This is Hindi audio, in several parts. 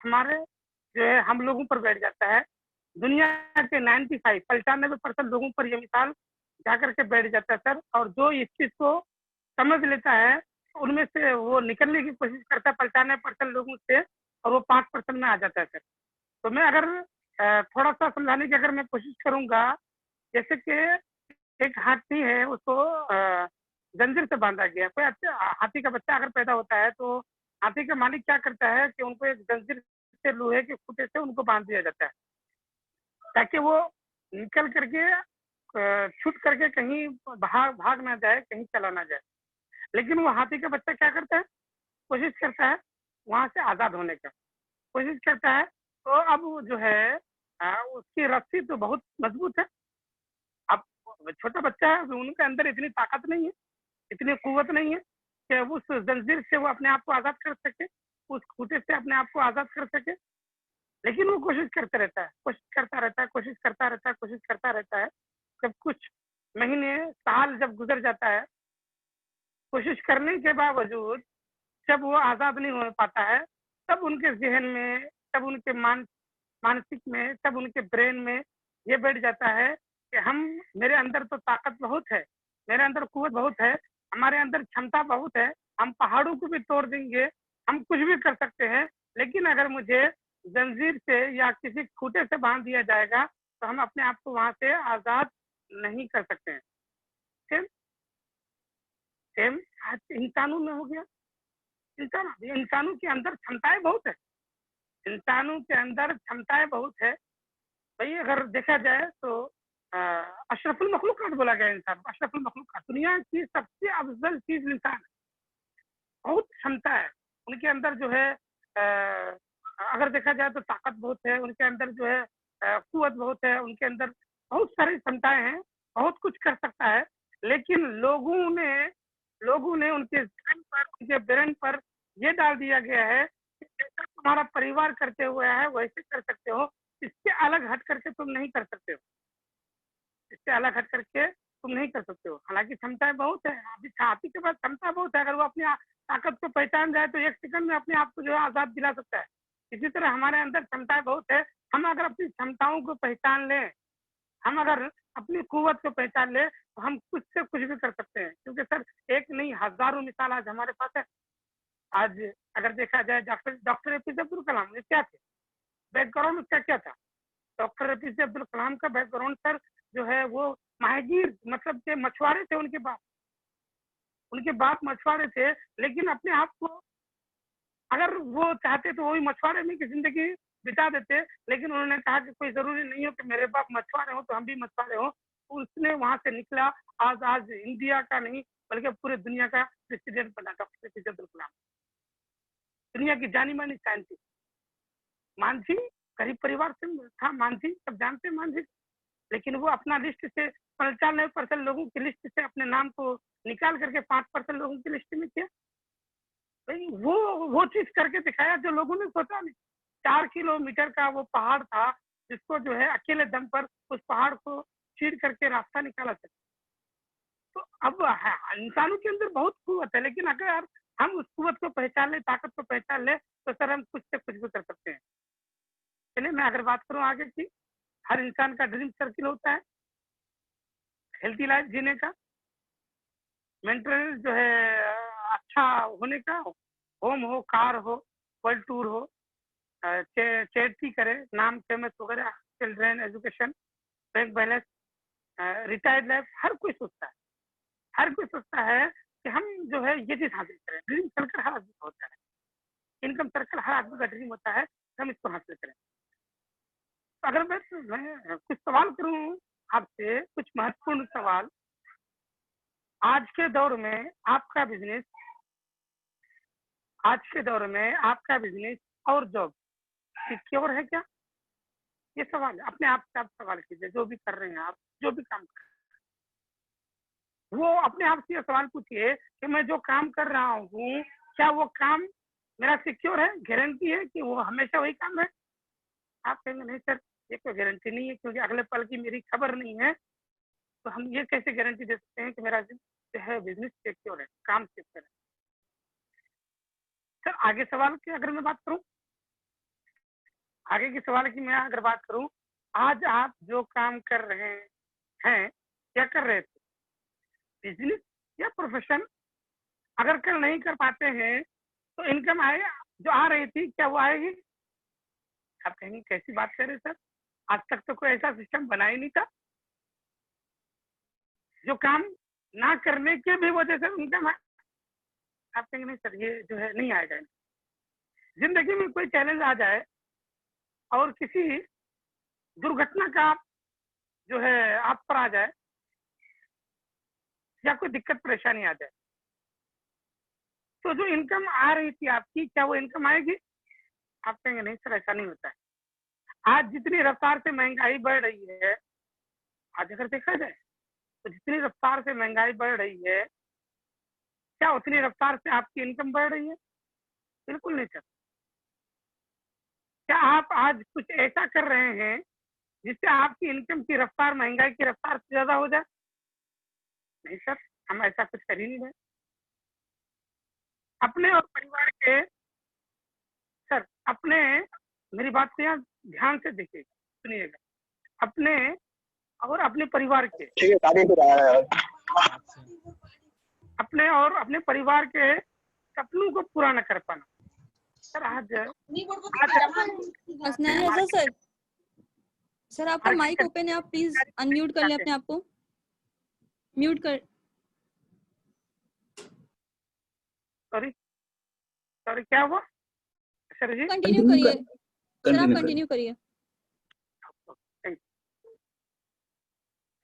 हमारे जो है हम लोगों पर बैठ जाता है। दुनिया के 95 लोगों पर ये मिसाल जाकर के बैठ जाता है सर। और जो इस चीज को समझ लेता है उनमें से वो निकलने की कोशिश करता है 95% लोगों से, और वो 5% में आ जाता है सर। तो मैं अगर थोड़ा सा समझाने की अगर मैं कोशिश करूंगा, जैसे कि एक हाथी है, उसको जंजीर से बांधा गया। कोई अच्छा हाथी का बच्चा अगर पैदा होता है तो हाथी का मालिक क्या करता है कि उनको एक जंजीर से, लोहे के खूंटे से उनको बांध दिया जाता है, ताकि वो निकल करके छूट करके कहीं भाग भाग ना जाए, कहीं चला ना जाए। लेकिन वो हाथी का बच्चा क्या करता है, कोशिश करता है वहां से आजाद होने का, कोशिश करता है। तो अब वो जो है उसकी रस्सी तो बहुत मजबूत है। अब छोटा बच्चा है, उनके अंदर इतनी ताकत नहीं है, इतनी कुवत नहीं है कि उस जंजीर से वो अपने आप को आजाद कर सके, उस खूंटे से अपने आप को आजाद कर सके। लेकिन वो कोशिश करते रहता है, कोशिश करता रहता है, कोशिश करता रहता है, कोशिश करता रहता है। जब कुछ महीने, साल जब गुजर जाता है, कोशिश करने के बावजूद जब वो आजाद नहीं हो पाता है, तब उनके जहन में, तब उनके मानसिक में, तब उनके ब्रेन में ये बैठ जाता है कि हम, मेरे अंदर तो ताकत बहुत है, मेरे अंदर कुवत बहुत है, हमारे अंदर क्षमता बहुत है, हम पहाड़ों को भी तोड़ देंगे, हम कुछ भी कर सकते हैं। लेकिन अगर मुझे जंजीर से या किसी खूंटे से बांध दिया जाएगा तो हम अपने आप को वहां से आजाद नहीं कर सकते हैं। सेम सेम आज इंसानों में हो गया। इंसानों के अंदर क्षमताएं बहुत है, इंसानों के अंदर क्षमताएं बहुत है। भाई अगर देखा जाए तो अशरफुल मखलूक़ात बोला गया इंसान को, अशरफुल मखलूक़ात, दुनिया की सबसे अफजल चीज इंसान है। बहुत क्षमता है उनके अंदर जो है। अगर देखा जाए तो ताकत बहुत है उनके अंदर जो है, कुवत बहुत है उनके अंदर, बहुत सारी क्षमताएं हैं, बहुत कुछ कर सकता है। लेकिन लोगों ने उनके जहन पर, उनके ब्रेन पर ये डाल दिया गया है कि जैसा तुम्हारा परिवार करते हुए है वैसे कर सकते हो, इससे अलग हट करके तुम नहीं कर सकते हो, इससे अलग हट करके तुम नहीं कर सकते हो। हालांकि क्षमताएं बहुत है, अभी हाथी के पास क्षमता बहुत है, अगर वो अपनी ताकत को पहचान जाए तो एक सेकंड में अपने आप को जो है आजाद दिला सकता है। इसी तरह हमारे अंदर क्षमताएं बहुत है। हम अगर अपनी क्षमताओं को पहचान लें, हम अगर अपनी कुवत को पहचान ले, तो हम कुछ से कुछ भी कर सकते हैं। क्योंकि सर एक नहीं, हजारों मिसाल आज हमारे पास है। आज अगर देखा जाए, doctor doctor APJ Abdul Kalam ये क्या थे, बैकग्राउंड उसका क्या था? डॉक्टर एपीजे अब्दुल कलाम का बैकग्राउंड सर जो है वो माहिगीर, मतलब के मछुआरे थे। उनके बाप मछुआरे थे, लेकिन अपने आप को, अगर वो चाहते तो वही मछुआरे में की जिंदगी बिता देते। लेकिन उन्होंने कहा कि कोई जरूरी नहीं हो कि मेरे बाप मछुआरे हो तो हम भी मछुआरे हो। उसने वहां से निकला, आज इंडिया का नहीं बल्कि पूरे दुनिया का प्रेसिडेंट बना डॉक्टर एपीजे अब्दुल कलाम, दुनिया की जानी मानी साइंटिस्ट। मांझी गरीब परिवार से था, मांझी सब जानते हैं मांझी। लेकिन वो अपना लिस्ट से 95% लोगों की लिस्ट से अपने नाम को निकाल करके 5% लोगों की लिस्ट में किया। भाई वो चीज करके दिखाया जो लोगों ने सोचा नहीं। 4 किलोमीटर का वो पहाड़ था, जिसको जो है अकेले दम पर उस पहाड़ को चीर करके रास्ता निकाला था। तो अब इंसानों के अंदर बहुत कुवत है, लेकिन अगर हम उस कुवत को पहचान ले, ताकत को पहचान ले, तो सर हम कुछ से कुछ भी कर सकते हैं। चलिए मैं अगर बात करूँ आगे की, हर इंसान का ड्रीम सर्किल होता है हेल्थी लाइफ जीने का, मेंटेनेंस जो है अच्छा होने का, होम हो, कार हो, वर्ल्ड टूर हो, चैरिटी करे, नाम फेमस वगैरह, children education, bank balance, retired life. हर कोई सोचता है, हर कोई सोचता है कि हम जो है ये चीज हासिल करें। ड्रीम सर्कल हर आदमी का होता है, इनकम सर्कल हर आदमी का ड्रीम होता है कि हम इसको हासिल करें। तो अगर मैं कुछ सवाल करूं आपसे, कुछ महत्वपूर्ण सवाल, आज के दौर में आपका बिजनेस, आज के दौर में आपका बिजनेस और जॉब सिक्योर है क्या? ये सवाल है, अपने आप से आप सवाल कीजिए। जो भी कर रहे हैं आप, जो भी काम कर रहे हैं, वो अपने आप से ये सवाल पूछिए कि मैं जो काम कर रहा हूँ, क्या वो काम मेरा सिक्योर है? गारंटी है कि वो हमेशा वही काम है? आप कहेंगे नहीं सर, ये कोई गारंटी नहीं है, क्योंकि अगले पल की मेरी खबर नहीं है। तो हम ये कैसे गारंटी दे सकते हैं कि मेरा जो है बिजनेस सिक्योर है, काम सिक्योर है? सर आगे सवाल की अगर मैं बात करूं, आगे के सवाल की मैं अगर बात करूं, आज आप जो काम कर रहे हैं, क्या कर रहे थे, बिजनेस या प्रोफेशन? अगर कल नहीं कर पाते हैं तो इनकम आएगा, जो आ रही थी क्या वो आएगी? आप कहेंगे कैसी बात कर रहे सर, आज तक तो कोई ऐसा सिस्टम बना ही नहीं था। जो काम ना करने के भी वजह से इनकम है। आप कहेंगे नहीं सर, ये जो है नहीं आएगा। जिंदगी में कोई चैलेंज आ जाए और किसी दुर्घटना का जो है आप पर आ जाए, या कोई दिक्कत परेशानी आ जाए, तो जो इनकम आ रही थी आपकी, क्या वो इनकम आएगी? आप कहेंगे नहीं सर, ऐसा नहीं होता है। आज जितनी रफ्तार से महंगाई बढ़ रही है, आज अगर देखा जाए तो जितनी रफ्तार से महंगाई बढ़ रही है, क्या उतनी रफ्तार से आपकी इनकम बढ़ रही है? बिल्कुल नहीं सर। क्या आप आज कुछ ऐसा कर रहे हैं जिससे आपकी इनकम की रफ्तार महंगाई की रफ्तार से ज्यादा हो जाए? नहीं सर, हम ऐसा कुछ कर ही नहीं रहे। अपने और परिवार के, सर अपने, मेरी बात को यहाँ ध्यान से देखिएगा, सुनिएगा। अपने और अपने परिवार के, ठीक है, कार्य हो रहा है। अपने और अपने परिवार के सपनों को पूरा न कर पाना। सर आज सर सर आपका माइक ओपन है, आप प्लीज अनम्यूट कर लें अपने आप को, म्यूट कर। सॉरी सॉरी, क्या हुआ सर जी? कंटिन्यू करिए सर, आप कंटिन्यू करिए।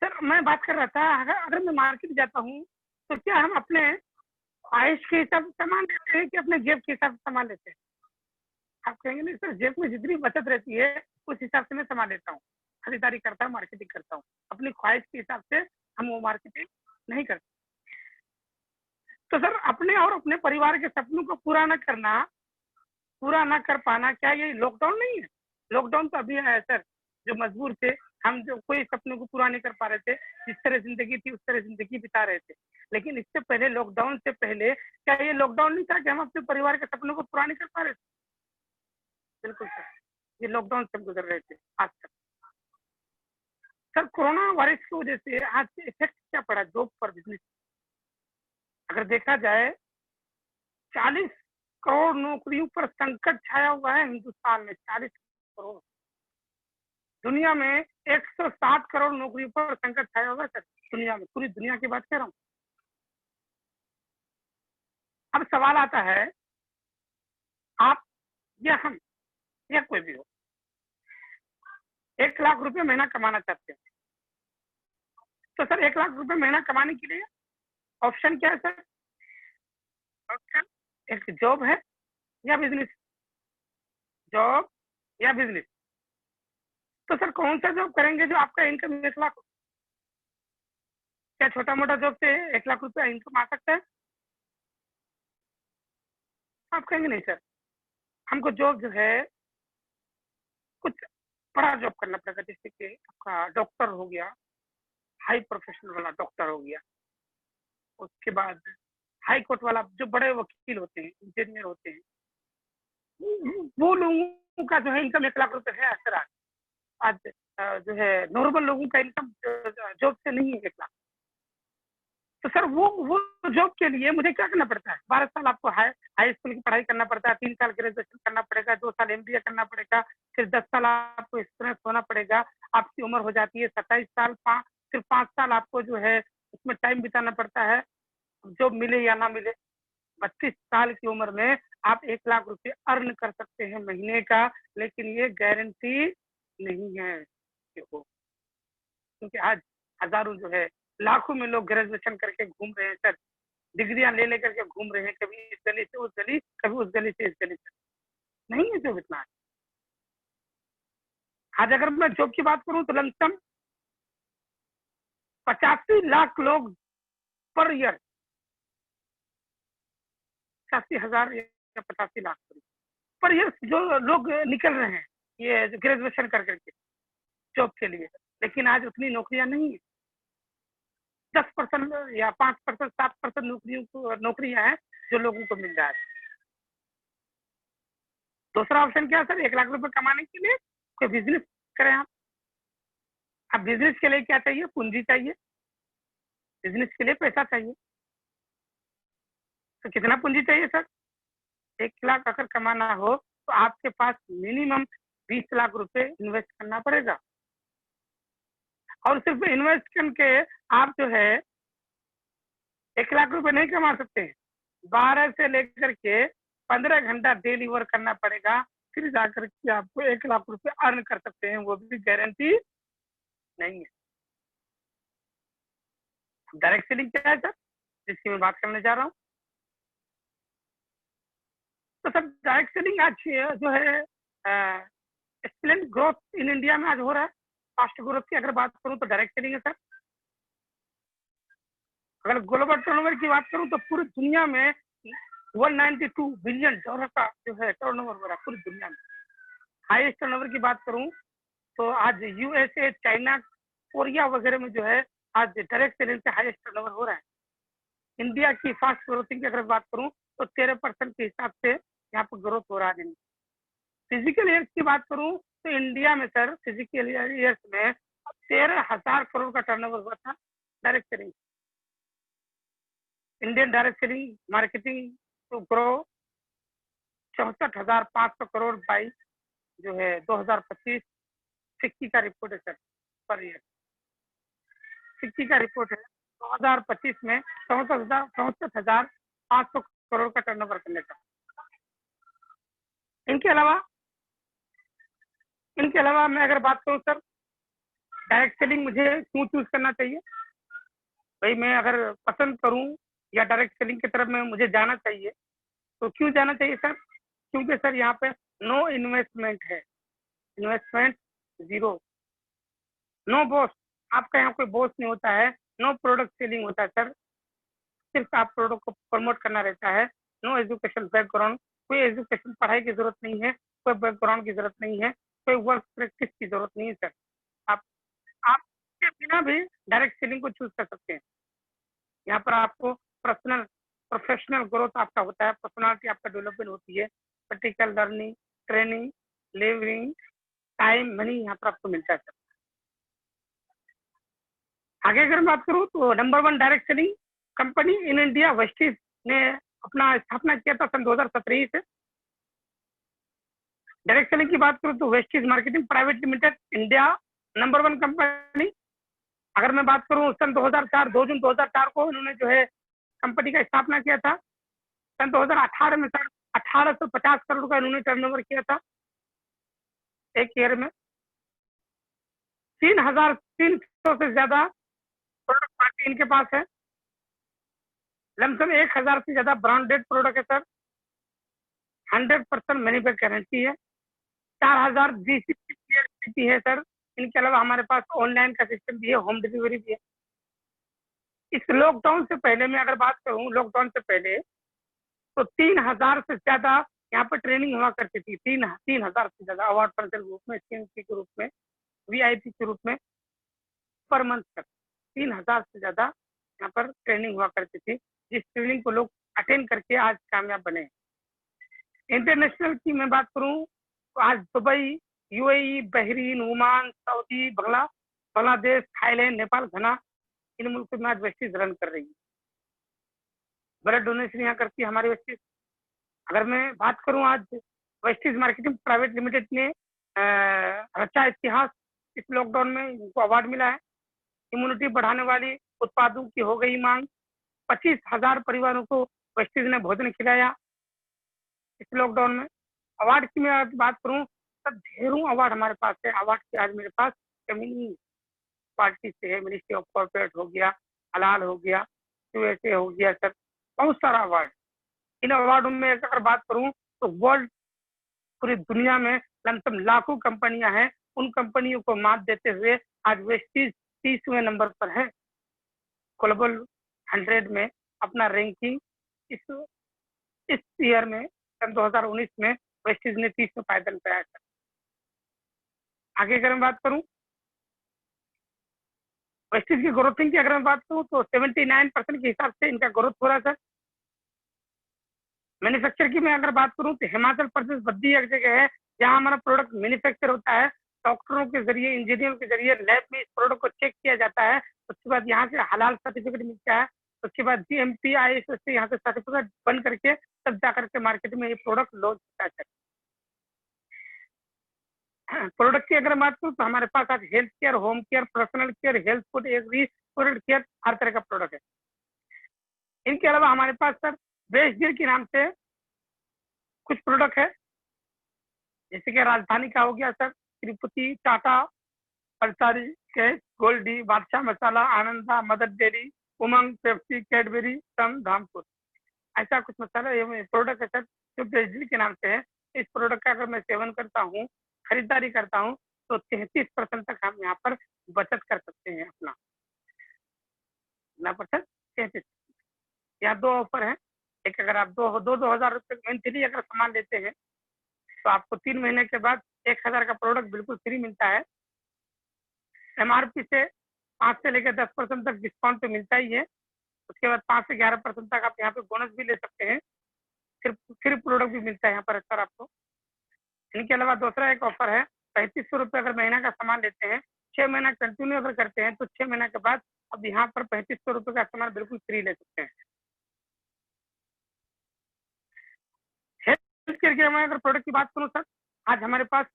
सर मैं बात कर रहा था, अगर मैं मार्केट जाता हूँ तो क्या हम अपने ख्वाहिश के हिसाब से सामान लेते हैं कि अपने जेब के हिसाब से सामान लेते हैं? आप कहेंगे नहीं सर, जेब में जितनी बचत रहती है उस हिसाब से मैं सामान लेता हूँ, खरीदारी करता हूँ, मार्केटिंग करता हूँ। अपनी ख्वाहिश के हिसाब से हम वो मार्केटिंग नहीं करते। तो सर अपने और अपने परिवार के सपनों को पूरा न करना, पूरा न कर पाना, क्या ये लॉकडाउन नहीं है? लॉकडाउन तो अभी है सर, जो मजबूर थे हम, जो कोई सपनों को पूरा नहीं कर पा रहे थे, जिस तरह जिंदगी थी उस तरह जिंदगी बिता रहे थे। लेकिन इससे पहले, लॉकडाउन से पहले, क्या ये लॉकडाउन नहीं था कि हम अपने परिवार के सपनों को पूरा नहीं कर पा रहे थे? बिल्कुल सर, ये लॉकडाउन से हम गुजर रहे थे आज तक। सर कोरोना वायरस की वजह से आज से इफेक्ट क्या पड़ा जॉब पर, बिजनेस? अगर देखा जाए 40 करोड़ नौकरियों पर संकट छाया हुआ है हिंदुस्तान में। 40 करोड़, दुनिया में 160 करोड़ नौकरियों पर संकट छाया हुआ है सर, दुनिया में, पूरी दुनिया की बात कर रहा हूँ। अब सवाल आता है, आप या हम या कोई भी हो, 1 लाख रुपए महीना कमाना चाहते हैं, तो सर 1 लाख रुपए महीना कमाने के लिए ऑप्शन क्या है सर? ऑप्शन एक, जॉब है या बिजनेस, जॉब या बिजनेस। तो सर कौन सा जॉब करेंगे जो आपका इनकम 1 लाख? क्या छोटा मोटा जॉब से 1 लाख रुपया इनकम आ सकता है? आप कहेंगे नहीं सर, हमको जॉब जो है कुछ बड़ा जॉब करना पड़ेगा, जैसे कि आपका डॉक्टर हो गया, हाई प्रोफेशनल वाला डॉक्टर हो गया, उसके बाद हाई कोर्ट वाला, जो बड़े वकील होते हैं, इंजीनियर होते हैं, वो लोगों का जो है इनकम 1 लाख रुपए है सर। आज जो है नॉर्मल लोगों का इनकम जॉब से नहीं है 1 लाख। तो सर वो जॉब के लिए मुझे क्या करना पड़ता है? 12 साल आपको हाई स्कूल की पढ़ाई करना पड़ता है, 3 साल ग्रेजुएशन करना पड़ेगा, 2 साल MBA करना पड़ेगा, फिर 10 साल आपको एक्सपीरियंस होना पड़ेगा। आपकी उम्र हो जाती है 27 साल, फिर 5 साल आपको जो है उसमें टाइम बिताना पड़ता है, जॉब मिले या ना मिले। 32 साल की उम्र में आप 1 लाख रुपए अर्न कर सकते हैं महीने का, लेकिन ये गारंटी नहीं है कि हो, क्योंकि आज हजारों जो है, लाखों में लोग ग्रेजुएशन करके घूम रहे हैं सर, डिग्रियां ले लेकर के घूम रहे हैं, कभी इस गली से उस गली, कभी उस गली से इस गली तक। नहीं है जो इतना। आज अगर मैं जॉब की बात करूं तो लमसम 85 लाख लोग पर ईयर, 85,000 या 85 लाख पर ईयर जो लोग निकल रहे हैं ये ग्रेजुएशन कर करके जॉब के लिए, लेकिन आज उतनी नौकरियां नहीं है। 10% या 5%, 7% नौकरियां हैं जो लोगों को मिल रहा है। दूसरा ऑप्शन क्या है सर, 1 लाख रुपए कमाने के लिए कोई बिजनेस करें आप। अब बिजनेस के लिए क्या चाहिए, पूंजी चाहिए, बिजनेस के लिए पैसा चाहिए। तो कितना पूंजी चाहिए सर, 1 लाख अगर कमाना हो तो आपके पास मिनिमम 20 लाख रुपए इन्वेस्ट करना पड़ेगा। और सिर्फ इन्वेस्ट करके आप जो है 1 लाख रुपए नहीं कमा सकते। 12 से लेकर के 15 घंटा डेली वर्क करना पड़ेगा, फिर जाकर के आपको 1 लाख रुपए अर्न कर सकते हैं, वो भी गारंटी नहीं है। डायरेक्ट सेलिंग क्या है सर, जिसकी मैं बात करने जा रहा हूँ। तो सर डायरेक्ट सेलिंग आज जो है एक्सीलेंट ग्रोथ इन इंडिया में आज हो रहा है। फास्ट ग्रोथ की अगर बात करूं तो डायरेक्ट सेलिंग है सर। अगर ग्लोबल टर्नओवर की बात करूं तो पूरी दुनिया में 192 बिलियन डॉलर का जो है टर्नओवर हो रहा है पूरी दुनिया में। हाईएस्ट टर्नओवर की बात करूं तो आज यूएसए, चाइना, कोरिया वगैरह में जो है आज डायरेक्ट सेलिंग से हाईएस्ट टर्नओवर हो रहा है। इंडिया की फास्ट ग्रोथिंग की अगर बात करूं तो 13% के हिसाब से यहाँ पर ग्रोथ हो रहा है। फिजिकल ईयर्स की बात करूं तो इंडिया में सर फिजिकल ईयर्स में 13,000 करोड़ का टर्नओवर हुआ था direct selling. Indian direct selling marketing to grow 64,500 crore by जो है 2025 सिक्की का रिपोर्ट है सर पर ईयर। सिक्की का रिपोर्ट है 2025 में 64,500 करोड़ का टर्नओवर करने का। इनके अलावा मैं अगर बात करूं सर डायरेक्ट सेलिंग मुझे क्यों चूज करना चाहिए, भाई मैं अगर पसंद करूं या डायरेक्ट सेलिंग की तरफ में मुझे जाना चाहिए तो क्यों जाना चाहिए सर, क्योंकि सर यहाँ पे नो इन्वेस्टमेंट है, इन्वेस्टमेंट जीरो, नो बॉस, आपका यहाँ कोई बॉस नहीं होता है, नो प्रोडक्ट सेलिंग होता है सर, सिर्फ आप प्रोडक्ट को प्रमोट करना रहता है। नो एजुकेशन बैकग्राउंड, कोई एजुकेशन पढ़ाई की जरूरत नहीं है, कोई बैकग्राउंड की जरूरत नहीं है, कोई वर्क प्रैक्टिस की जरूरत नहीं है सर। आप आपके बिना भी डायरेक्ट सेलिंग को चूज कर सकते हैं। यहाँ पर आपको पर्सनल प्रोफेशनल ग्रोथ आपका होता है, पर्सनालिटी आपका डेवलपमेंट होती है, practical learning, training, living, time, money यहाँ पर आपको मिलता है सर। आगे अगर बात करूँ तो number 1 direct selling company in India Vestige ने अपना स्थापना किया था सन 2017 से। डायरेक्ट सेलिंग की बात करूँ तो Vestige marketing private limited India number 1 company. अगर मैं बात करूँ सन 2004 2 जून 2004 को इन्होंने जो है कंपनी का स्थापना किया था। सन 2018 में सर 1850 करोड़ का इन्होंने टर्नओवर किया था एक ईयर में। 3,300 से ज्यादा प्रोडक्ट पार्टी इनके पास है। लमसम 1,000 से ज्यादा ब्रांडेड प्रोडक्ट है सर। 100% मनी बैक गारंटी है। 4,000 GCP है सर। इनके अलावा हमारे पास ऑनलाइन का सिस्टम भी है, होम डिलीवरी भी है। इस लॉकडाउन से पहले मैं अगर बात करूं, लॉकडाउन से पहले तो 3,000 से ज्यादा यहाँ पर ट्रेनिंग हुआ करती थी। 3,000 से ज्यादा अवार्ड पर्सन के रूप में, CMC के रूप में, VIP के रूप में पर मंथ तक 3,000 से ज्यादा यहाँ पर ट्रेनिंग हुआ करती थी, जिस ट्रेनिंग को लोग अटेंड करके आज कामयाब बने। इंटरनेशनल की मैं बात करूं तो आज Dubai, UAE, Bahrain, Oman, Saudi, Bangladesh, Thailand, Nepal, घना, इन मुल्कों में आज वेस्टीज रन कर रही है। ब्लड डोनेशन यहाँ करती है हमारी वेस्टीज। अगर मैं बात करूं आज वेस्टीज मार्केटिंग प्राइवेट लिमिटेड ने रचा इतिहास। इस लॉकडाउन में इनको अवार्ड मिला है। इम्यूनिटी बढ़ाने वाली उत्पादों की हो गई मांग। 25,000 परिवारों को वेस्टीज ने भोजन खिलाया इस लॉकडाउन में। अवार्ड की मैं बात करूं तो ढेरों अवार्ड हमारे पास है। अवार्ड की आज मेरे पास कमी पार्टी से है। मिनिस्ट्री ऑफ कॉर्पोरेट हो गया, हलाल हो गया, USA हो गया सर, बहुत सारा अवार्ड। इन अवार्डों में अगर बात करूं तो वर्ल्ड पूरी दुनिया में लमसम लाखों कंपनियां हैं। उन कंपनियों को मात देते हुए आज वेस्टीज 30वें नंबर पर है ग्लोबल 100 में। अपना रैंकिंग इस ईयर में सन 2019 में वेस्टीज ने 30 में पायदान पाया था। आगे अगर मैं बात करूं वेस्टीज की ग्रोथिंग की अगर मैं बात करूं तो 79% के हिसाब से इनका ग्रोथ हो रहा है सर। मैन्युफैक्चर की मैं अगर बात करूं तो हिमाचल प्रदेश बद्दी एक जगह है जहां हमारा प्रोडक्ट मैन्युफैक्चर होता है। डॉक्टरों के जरिए, इंजीनियरों के जरिए लैब में इस प्रोडक्ट को चेक किया जाता है। उसके बाद यहाँ से हलाल सर्टिफिकेट मिलता है। उसके बाद GMP ISO से यहाँ से सर्टिफिकेट बन करके तब जा करके मार्केट में ये प्रोडक्ट लॉन्च होता है। प्रोडक्ट की अगर बात करूँ तो हमारे पास आज health care, home care, personal care, health food, agri product care, हर तरह का प्रोडक्ट है। इनके अलावा हमारे पास सर बेस्ट डील के नाम से कुछ प्रोडक्ट है, जैसे कि राजधानी का हो गया सर, तिरुपति, टाटा, पल्सारी, कैश, गोल्डी, बादशाह मसाला, आनंदा, मदर डेयरी, उमंग, पेप्सी, कैडबरी, सम, धामपुर, ऐसा कुछ मसाला ये प्रोडक्ट है सर जो बेस्ट डील के नाम से है। इस प्रोडक्ट का अगर मैं सेवन करता हूँ, खरीदारी करता हूँ, तो 33% तक हम यहाँ पर बचत कर सकते हैं अपना बचत 33। यहाँ 2 ऑफर है। एक, अगर आप 2,000 रुपये मंथली अगर सामान लेते हैं तो आपको 3 महीने के बाद 1,000 का प्रोडक्ट बिल्कुल फ्री मिलता है। MRP से 5 से लेकर 10% तक डिस्काउंट तो मिलता ही है। उसके बाद 5 से 11% तक आप यहाँ पे बोनस भी ले सकते हैं। फिर प्रोडक्ट भी मिलता है यहाँ पर सर आपको। इनके अलावा दूसरा एक ऑफर है, 3,500 रुपये अगर महीना का सामान लेते हैं, 6 महीना कंटिन्यू अगर करते हैं तो 6 महीने के बाद अब यहाँ पर 3,500 रुपये का सामान बिल्कुल फ्री ले सकते हैं। हेल्थ केयर के मैं अगर प्रोडक्ट की बात करूँ सर, आज हमारे पास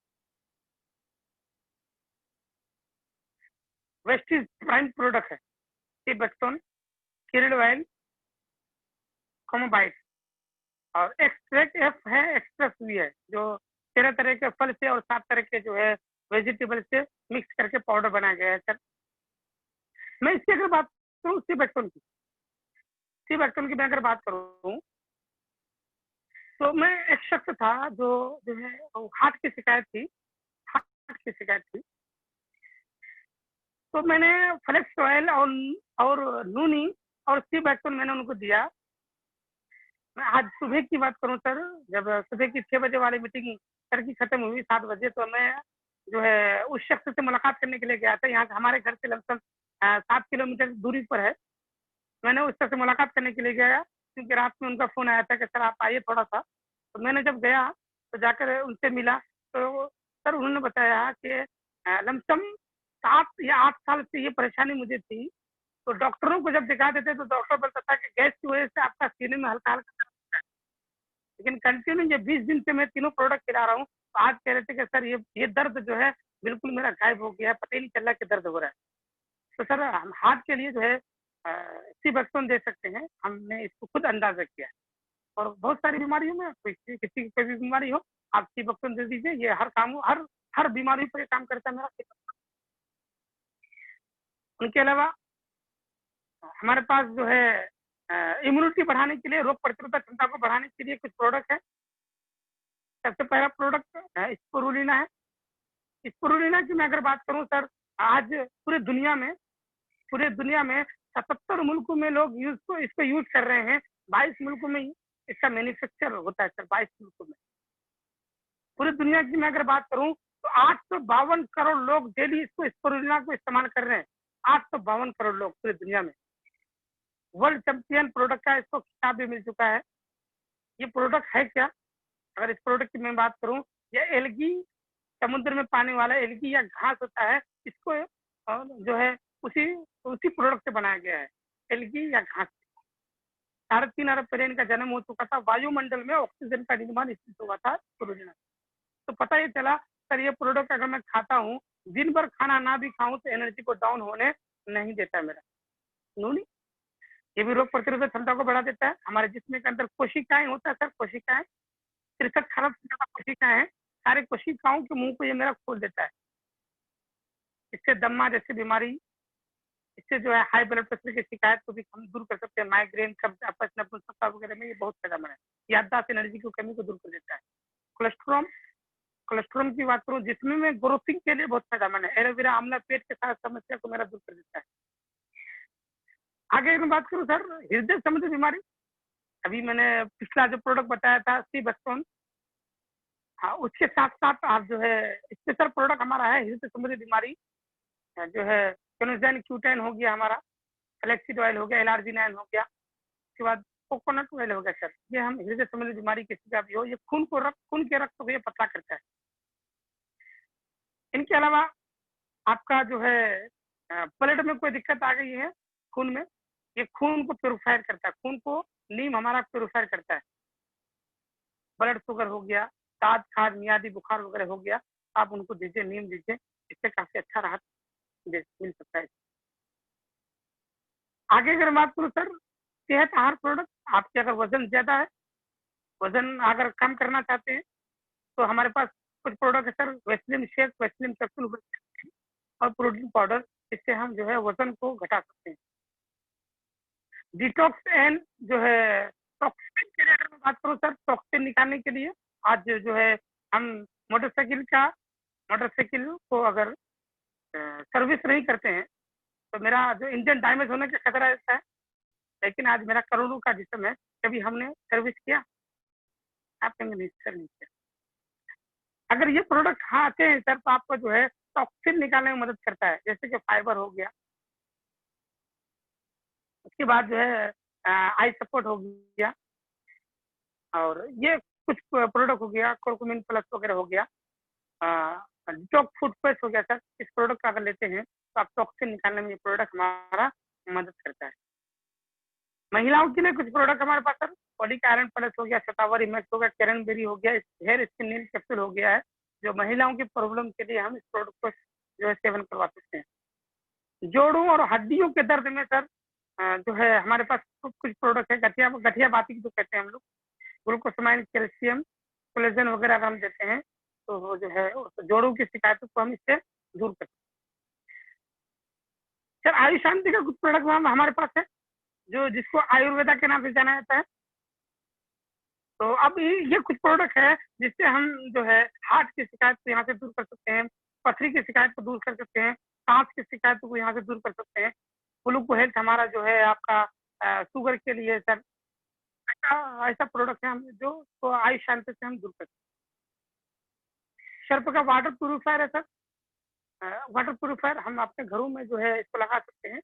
वेस्टीज प्राइम प्रोडक्ट है, सीबेक्टोन, किरिड ऑयल, कोमोबाइट और एक्सट्रैक्ट F है, एक्सट्रैक्ट भी है, जो 13 तरह के फल से और 7 तरह के जो है वेजिटेबल से मिक्स करके पाउडर बनाया गया है सर। मैं इसकी अगर बात करूँ सीबेक्टोन की मैं अगर बात करूँ तो मैं एक शख्स था जो है हार्ट की शिकायत थी। तो मैंने फ्लेक्स ऑयल और नूनी और सीबेक्टोन मैंने उनको दिया। मैं आज सुबह की बात करूं सर, जब सुबह की 6 बजे वाली मीटिंग सर की खत्म हुई 7 बजे, तो मैं जो है उस शख्स से मुलाकात करने के लिए गया था। यहाँ से हमारे घर से लगभग 7 किलोमीटर दूरी पर है। मैंने उस शख्स से मुलाकात करने के लिए गया क्योंकि रात में उनका फोन आया था कि सर आप आइए थोड़ा सा। तो मैंने जब गया तो जाकर उनसे मिला तो सर उन्होंने बताया कि लमसम 7 या 8 साल से ये परेशानी मुझे थी। तो डॉक्टरों को जब दिखा देते तो डॉक्टर बोलता था कि गैस की वजह से आपका सीने में हल्का हल्का दर्द होता है। लेकिन कंटिन्यू ये 20 दिन से मैं तीनों प्रोडक्ट खिला रहा हूँ, तो आज कह रहे थे कि सर ये दर्द जो है बिल्कुल मेरा गायब हो गया, पता ही नहीं चल रहा कि दर्द हो रहा है। तो सर हम हार्ट के लिए जो है सीबेक्टोन दे सकते हैं, हमने इसको खुद अंदाजा किया है। और बहुत सारी बीमारियों में किसी की कोई भी बीमारी हो, आप सीबेक्टोन दे दीजिए, ये हर बीमारी पर काम करता है मेरा सीबेक्टोन। उनके अलावा हमारे पास जो है इम्यूनिटी बढ़ाने के लिए, रोग प्रतिरोधक क्षमता को बढ़ाने के लिए कुछ प्रोडक्ट है। सबसे पहला प्रोडक्ट स्पिरुलिना है। स्पिरुलिना की मैं अगर बात करूं सर, आज पूरे दुनिया में 77 मुल्कों में लोग इसको यूज कर रहे हैं। 22 मुल्कों में इसका मैन्युफैक्चर होता है सर, 22 मुल्कों में। पूरी दुनिया की मैं अगर बात करूं तो 852 करोड़ लोग डेली इसको स्पिरुलिना को इस्तेमाल कर रहे हैं। 852 करोड़ लोग पूरी दुनिया में। वर्ल्ड चैंपियन प्रोडक्ट का इसको खिताब भी मिल चुका है। ये प्रोडक्ट है क्या? अगर इस प्रोडक्ट की मैं बात करूं, यह एल्गी, समुद्र में पाने वाला एल्गी या घास होता है, इसको जो है उसी उसी प्रोडक्ट से बनाया गया है, एल्गी या घास। 3.5 अरब पेरेंट का जन्म हो चुका था। वायुमंडल में ऑक्सीजन का निर्माण स्थित हुआ था स्पिरुलिना। तो पता ये चला सर ये प्रोडक्ट अगर मैं खाता हूँ, दिन भर खाना ना भी खाऊं तो एनर्जी को डाउन होने नहीं देता मेरा। नूनी ये भी रोग प्रतिरोधक क्षमता को बढ़ा देता है। हमारे जिस्म के अंदर कोशिकाएं होता है सर, कोशिकाएं 63 खरब से ज्यादा कोशिकाएं हैं। सारे कोशिकाओं के मुंह को ये मेरा खोल देता है। इससे दम्मा जैसी बीमारी, इससे जो है हाई ब्लड प्रेशर की शिकायत को भी हम दूर कर सकते हैं। माइग्रेन, कब्ज, अपच, नपुंसकता वगैरह में ये बहुत फायदेमंद है। याददाश्त, एनर्जी की कमी को दूर कर देता है। कोलेस्ट्रॉल की बात करूं, जिसमें में ग्रोथिंग के लिए बहुत फायदेमंद है। एलोवेरा आंवला पेट के साथ समस्या को मेरा दूर कर देता है। आगे मैं बात करूं सर, हृदय संबंधी बीमारी, अभी मैंने पिछला जो प्रोडक्ट बताया था सीबेक्टोन, हाँ उसके साथ साथ आप जो है स्पेशल प्रोडक्ट हमारा है हृदय संबंधी बीमारी जो है क्लोनिजन क्यूटेन हो गया, हमारा फ्लेक्सिड ऑयल हो गया, एलार्जिनाइन हो गया। उसके बाद कोकोनट ऑयल हो गया सर, ये हम हृदय संबंधी बीमारी किसी का भी हो, ये खून के रक्त को ये पतला करता है। इनके अलावा आपका जो है ब्लड में कोई दिक्कत आ गई है खून में, ये खून को प्योरीफायर करता है, खून को नीम हमारा प्योरीफायर करता है। ब्लड शुगर हो गया, ताज खाज मियादी बुखार वगैरह हो गया, आप उनको दीजिए, नीम दीजिए, इससे काफी अच्छा राहत मिल सकता है। आगे अगर बात करूँ सर, सेहत आहार प्रोडक्ट, आपके अगर वजन ज्यादा है, वजन अगर कम करना चाहते हैं, तो हमारे पास कुछ प्रोडक्ट है sir, Vaseline shake, Vaseline capsule और प्रोटीन पाउडर, इससे हम जो है वजन को घटा सकते हैं। डिटॉक्स एंड जो है टॉक्सिन के लिए अगर मैं बात करूँ सर, टॉक्सिन निकालने के लिए आज जो है हम मोटरसाइकिल को अगर सर्विस नहीं करते हैं, तो मेरा जो इंजन डैमेज होने का खतरा रहता है। लेकिन आज मेरा करोड़ों का जिस्म है, कभी हमने सर्विस किया? आप कहेंगे नहीं सर, नहीं किया। अगर ये प्रोडक्ट हाँ आते हैं सर, तो आपको जो है टॉक्सिन निकालने में मदद करता है, जैसे कि फाइबर हो गया, उसके बाद जो है आई सपोर्ट हो गया, और ये कुछ प्रोडक्ट हो गया, कोरकुमिन प्लस वगैरह हो गया, डिटॉक्स फूड पेस्ट हो गया सर। इस प्रोडक्ट का अगर लेते हैं तो आप टॉक्सिन निकालने में ये प्रोडक्ट हमारा मदद करता है। महिलाओं के लिए कुछ प्रोडक्ट हमारे पास सर, फॉलिक आयरन प्लस हो गया, शतावरी मैक्स हो गया, कैरन बेरी हो गया, हेयर स्किन नील कैप्सूल हो गया है, जो महिलाओं की प्रॉब्लम के लिए हम इस प्रोडक्ट को जो है सेवन करवा सकते हैं। जोड़ों और हड्डियों के दर्द में सर जो है हमारे पास कुछ प्रोडक्ट है, गठिया बाती जो कहते हैं हम लोग, ग्लूकोसामाइन, कैल्शियम, कोलेजन वगैरह अगर हम देते हैं, तो वो जो है जोड़ों की शिकायतों को हम इससे दूर कर सकते हैं। सर आयुष शांति का कुछ प्रोडक्ट हमारे पास है, जो जिसको आयुर्वेदा के नाम से जाना जाता है। तो अब ये कुछ प्रोडक्ट है जिससे हम जो है हार्ट की शिकायत को यहाँ से दूर कर सकते हैं, पथरी की शिकायत को दूर कर सकते हैं, सांस की शिकायतों को यहाँ से दूर कर सकते हैं। ग्लूको हेल्थ हमारा जो है आपका शुगर के लिए सर, ऐसा ऐसा प्रोडक्ट है हम जो तो आयुष शांति से हम दूर कर सकते हैं। सर्प का वाटर प्यूरिफायर है सर, वाटर प्यूरिफायर हम अपने घरों में जो है इसको लगा सकते हैं।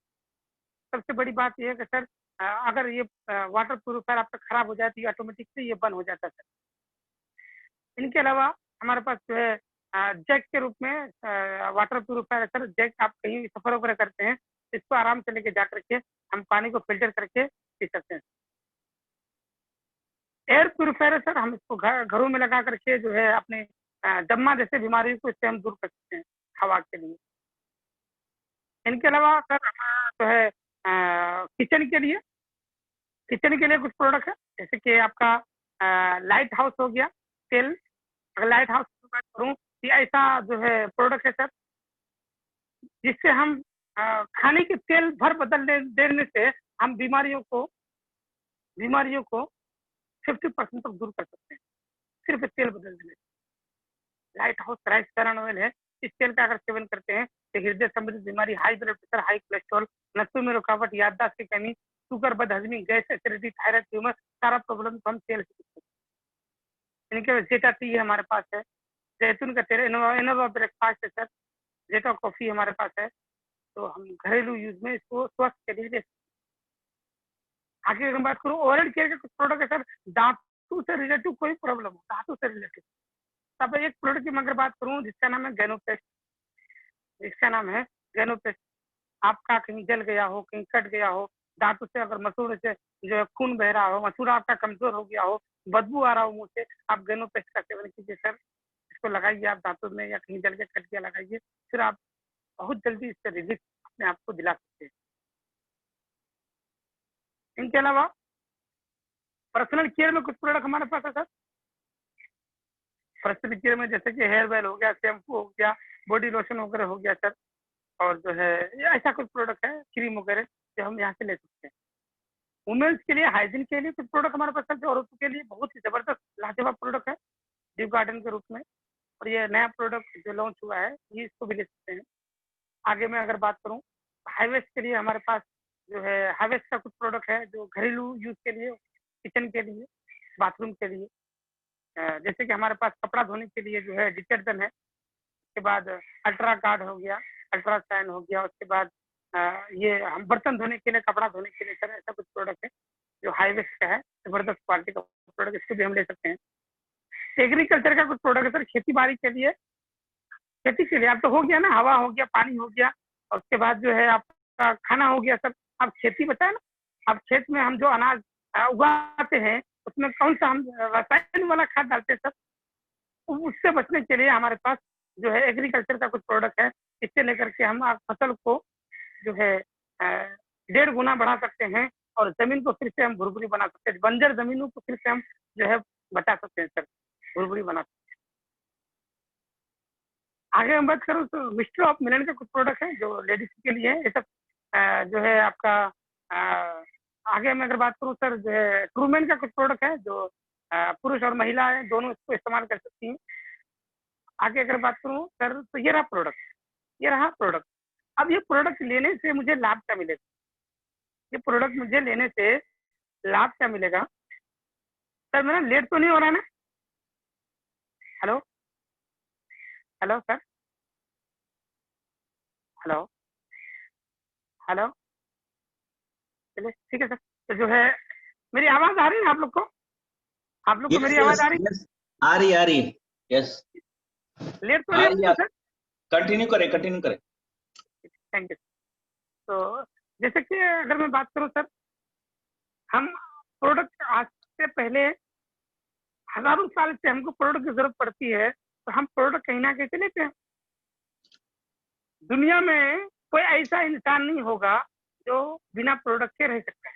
सबसे बड़ी बात यह है कि सर अगर ये वाटर प्यूरिफायर आपका खराब हो जाए तो ये ऑटोमेटिक से ये बंद हो जाता है सर। इनके अलावा हमारे पास जो है जैक के रूप में वाटर प्यूरिफायर है सर। जैक आप कहीं सफर वगैरह करते हैं, इसको आराम से लेके जा करके हम पानी को फिल्टर करके पी सकते हैं। एयर प्यूरिफायर है सर, हम इसको घरों में लगा करके जो है अपने दम्मा जैसे बीमारियों को इससे हम दूर कर सकते हैं हवा के लिए। इनके अलावा सर हमारा जो है किचन के लिए कुछ प्रोडक्ट है, जैसे कि आपका लाइट हाउस हो गया तेल। अगर लाइट हाउस की बात करूँ, ये ऐसा जो है प्रोडक्ट है सर, जिससे हम खाने के तेल भर बदल देने से हम बीमारियों को 50% तक दूर कर सकते हैं, सिर्फ तेल बदल देने से। Light house rice bran oil है, इस तेल का अगर सेवन करते हैं तो हृदय संबंधित बीमारी, high blood pressure, high cholesterol, नसों में रुकावट, याददाश्त की कमी, शुगर, बदहजमी, गैस, एसिडिटी, थायराइड, ट्यूमर, सारा प्रॉब्लम को हम तेल से दूर सकते हैं। इनके जेटा टी हमारे पास है, जैतून का तेल, इनोवा ब्रेकफास्ट है सर, जेटा कॉफी हमारे पास है। तो हम घरेलू यूज में इसको स्वास्थ्य के लिए ले सकते हैं। आगे अगर बात करूँ ओरल केयर के कुछ प्रोडक्ट है सर, दांतों से रिलेटिव कोई प्रॉब्लम हो, दांतों से रिलेटिव, तब एक प्रोडक्ट की मैं अगर बात करूँ जिसका नाम है गैनोपेस्ट, जिसका नाम है गैनोपेस्ट। आपका कहीं जल गया हो, कहीं कट गया हो, दांतों से अगर मसूड़े से जो है खून बह रहा हो, मसूड़ा आपका कमजोर हो गया हो, बदबू आ रहा हो मुंह से, आप गैनोपेस्ट का सेवन कीजिए सर। इसको लगाइए आप दांतों में, या कहीं जल के कट गया लगाइए, फिर आप बहुत जल्दी इससे रिलीफ अपने आप को दिला सकते हैं। इनके अलावा पर्सनल केयर में कुछ प्रोडक्ट हमारे पास है सर। पर्सनल केयर में जैसे कि हेयर ऑयल हो गया, शैम्पू हो गया, बॉडी लोशन वगैरह हो गया सर, और जो है ये ऐसा कुछ प्रोडक्ट है, क्रीम वगैरह, जो हम यहाँ से ले सकते हैं। वुमेन्स के लिए, हाइजीन के लिए कुछ प्रोडक्ट हमारे पास है, औरतों के लिए बहुत ही जबरदस्त लाजवाब प्रोडक्ट है ड्यू गार्डन के रूप में, और ये नया प्रोडक्ट जो लॉन्च हुआ है, ये इसको भी ले सकते हैं। आगे मैं अगर बात करूँ, हाईवेज के लिए हमारे पास जो है हाईवेज का कुछ प्रोडक्ट है, जो घरेलू यूज के लिए, किचन के लिए, बाथरूम के लिए। जैसे कि हमारे पास कपड़ा धोने के लिए जो है डिटर्जेंट है, उसके बाद अल्ट्रा गार्ड हो गया, अल्ट्रा साइन हो गया, उसके बाद ये हम बर्तन धोने के लिए, कपड़ा धोने के लिए सर ऐसा कुछ प्रोडक्ट है जो हाईवेस्ट का है, जबरदस्त क्वालिटी का प्रोडक्ट, इसको भी हम ले सकते हैं। एग्रीकल्चर का कुछ प्रोडक्ट है सर, खेती बाड़ी के लिए, खेती के लिए। अब तो हो गया ना, हवा हो गया, पानी हो गया, और उसके बाद जो है आपका खाना हो गया सब। अब खेती बताए ना, अब खेत में हम जो अनाज उगाते हैं उसमें कौन सा हम रसायन वाला खाद डालते हैं सब, उससे बचने के लिए हमारे पास जो है एग्रीकल्चर का कुछ प्रोडक्ट है। इससे लेकर के हम फसल को जो है 1.5 गुना बढ़ा सकते हैं, और जमीन को फिर से हम भुरभुरी बना सकते हैं। बंजर जमीनों को फिर से हम जो है बचा सकते हैं सर, भुरभुरी बना सकते हैं। आगे हम बात करूँ तो मिस्टर ऑफ मिलन का कुछ प्रोडक्ट है जो लेडीज के लिए है। ये सब जो है आपका आगे मैं अगर बात करूँ सर, जो है ट्रूमेन का कुछ प्रोडक्ट है जो पुरुष और महिला है दोनों इसको इस्तेमाल कर सकती हैं। आगे अगर बात करूँ सर तो ये रहा प्रोडक्ट, ये रहा प्रोडक्ट। अब ये प्रोडक्ट लेने से मुझे लाभ क्या मिलेगा? ये प्रोडक्ट मुझे लेने से लाभ क्या मिलेगा? सर मेरा लेट तो नहीं हो रहा ना? Hello hello sir, hello hello, चलिए ठीक है सर। तो जो है मेरी आवाज आ रही है आप लोग को? आप लोग को मेरी आवाज आ रही है? आ रही, यस। लेट तो नहीं हो सर? कंटिन्यू करें। Thank you. तो जैसे कि अगर मैं बात करूं सर, हम प्रोडक्ट आज से पहले हजारों साल से हमको प्रोडक्ट की जरूरत पड़ती है, तो हम प्रोडक्ट कहीं ना कहीं से लेते हैं। दुनिया में कोई ऐसा इंसान नहीं होगा जो बिना प्रोडक्ट के रह सकता है।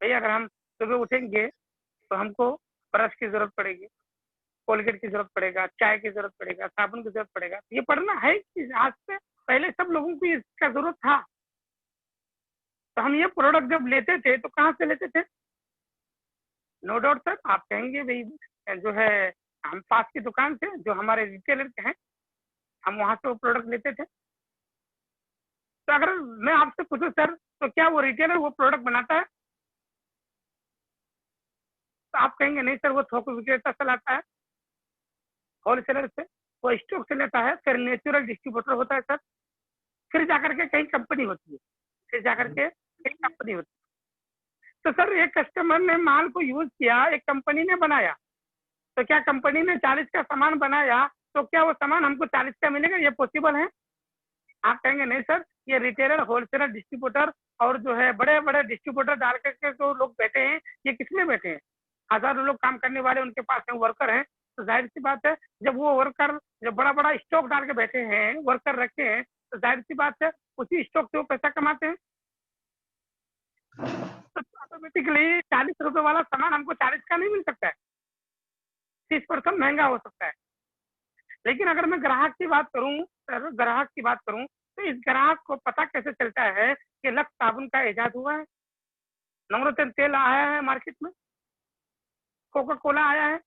भाई अगर हम सुबह उठेंगे तो हमको ब्रश की जरूरत पड़ेगी, कोलगेट की जरूरत पड़ेगा, चाय की जरूरत पड़ेगा, साबुन की जरूरत पड़ेगा। ये पढ़ना है कि आज से पहले सब लोगों को इसका जरूरत था। तो हम ये प्रोडक्ट जब लेते थे तो कहाँ से लेते थे? नो डाउट सर, आप कहेंगे भाई जो है हम पास की दुकान से जो हमारे रिटेलर के हैं, हम वहां से वो प्रोडक्ट लेते थे। तो अगर मैं आपसे पूछूं सर, तो क्या वो रिटेलर वो प्रोडक्ट बनाता है? तो आप कहेंगे नहीं सर, वो थोक विक्रेता से लाता है, होलसेलर से, वो स्टॉक से लेता है, फिर नेचुरल डिस्ट्रीब्यूटर होता है सर, फिर जाकर के कहीं कंपनी होती है, फिर जाकर के कहीं कंपनी होती है। तो सर एक कस्टमर ने माल को यूज किया, एक कंपनी ने बनाया, तो क्या कंपनी ने 40 का सामान बनाया तो क्या वो सामान हमको 40 का मिलेगा? ये पॉसिबल है? आप कहेंगे नहीं सर, ये रिटेलर, होलसेलर, डिस्ट्रीब्यूटर और जो है बड़े बड़े डिस्ट्रीब्यूटर डाल करके जो लोग बैठे हैं, ये किसमें बैठे हैं? हजारों लोग काम करने वाले उनके पास हैं, वर्कर हैं। तो जाहिर सी बात है, जब वो वर्कर जब बड़ा बड़ा स्टॉक डाल के बैठे हैं, वर्कर रखे हैं, तो जाहिर सी बात है उसी स्टॉक से वो पैसा कमाते हैं। तो ऑटोमेटिकली 40 रुपए वाला सामान हमको 40 का नहीं मिल सकता है, 30% महंगा हो सकता है। लेकिन अगर मैं ग्राहक की बात करूं सर, ग्राहक की बात करूं, तो इस ग्राहक को पता कैसे चलता है कि लक्स साबुन का इजाद हुआ है, नवरत्न तेल आया है मार्केट में, कोका कोला आया है?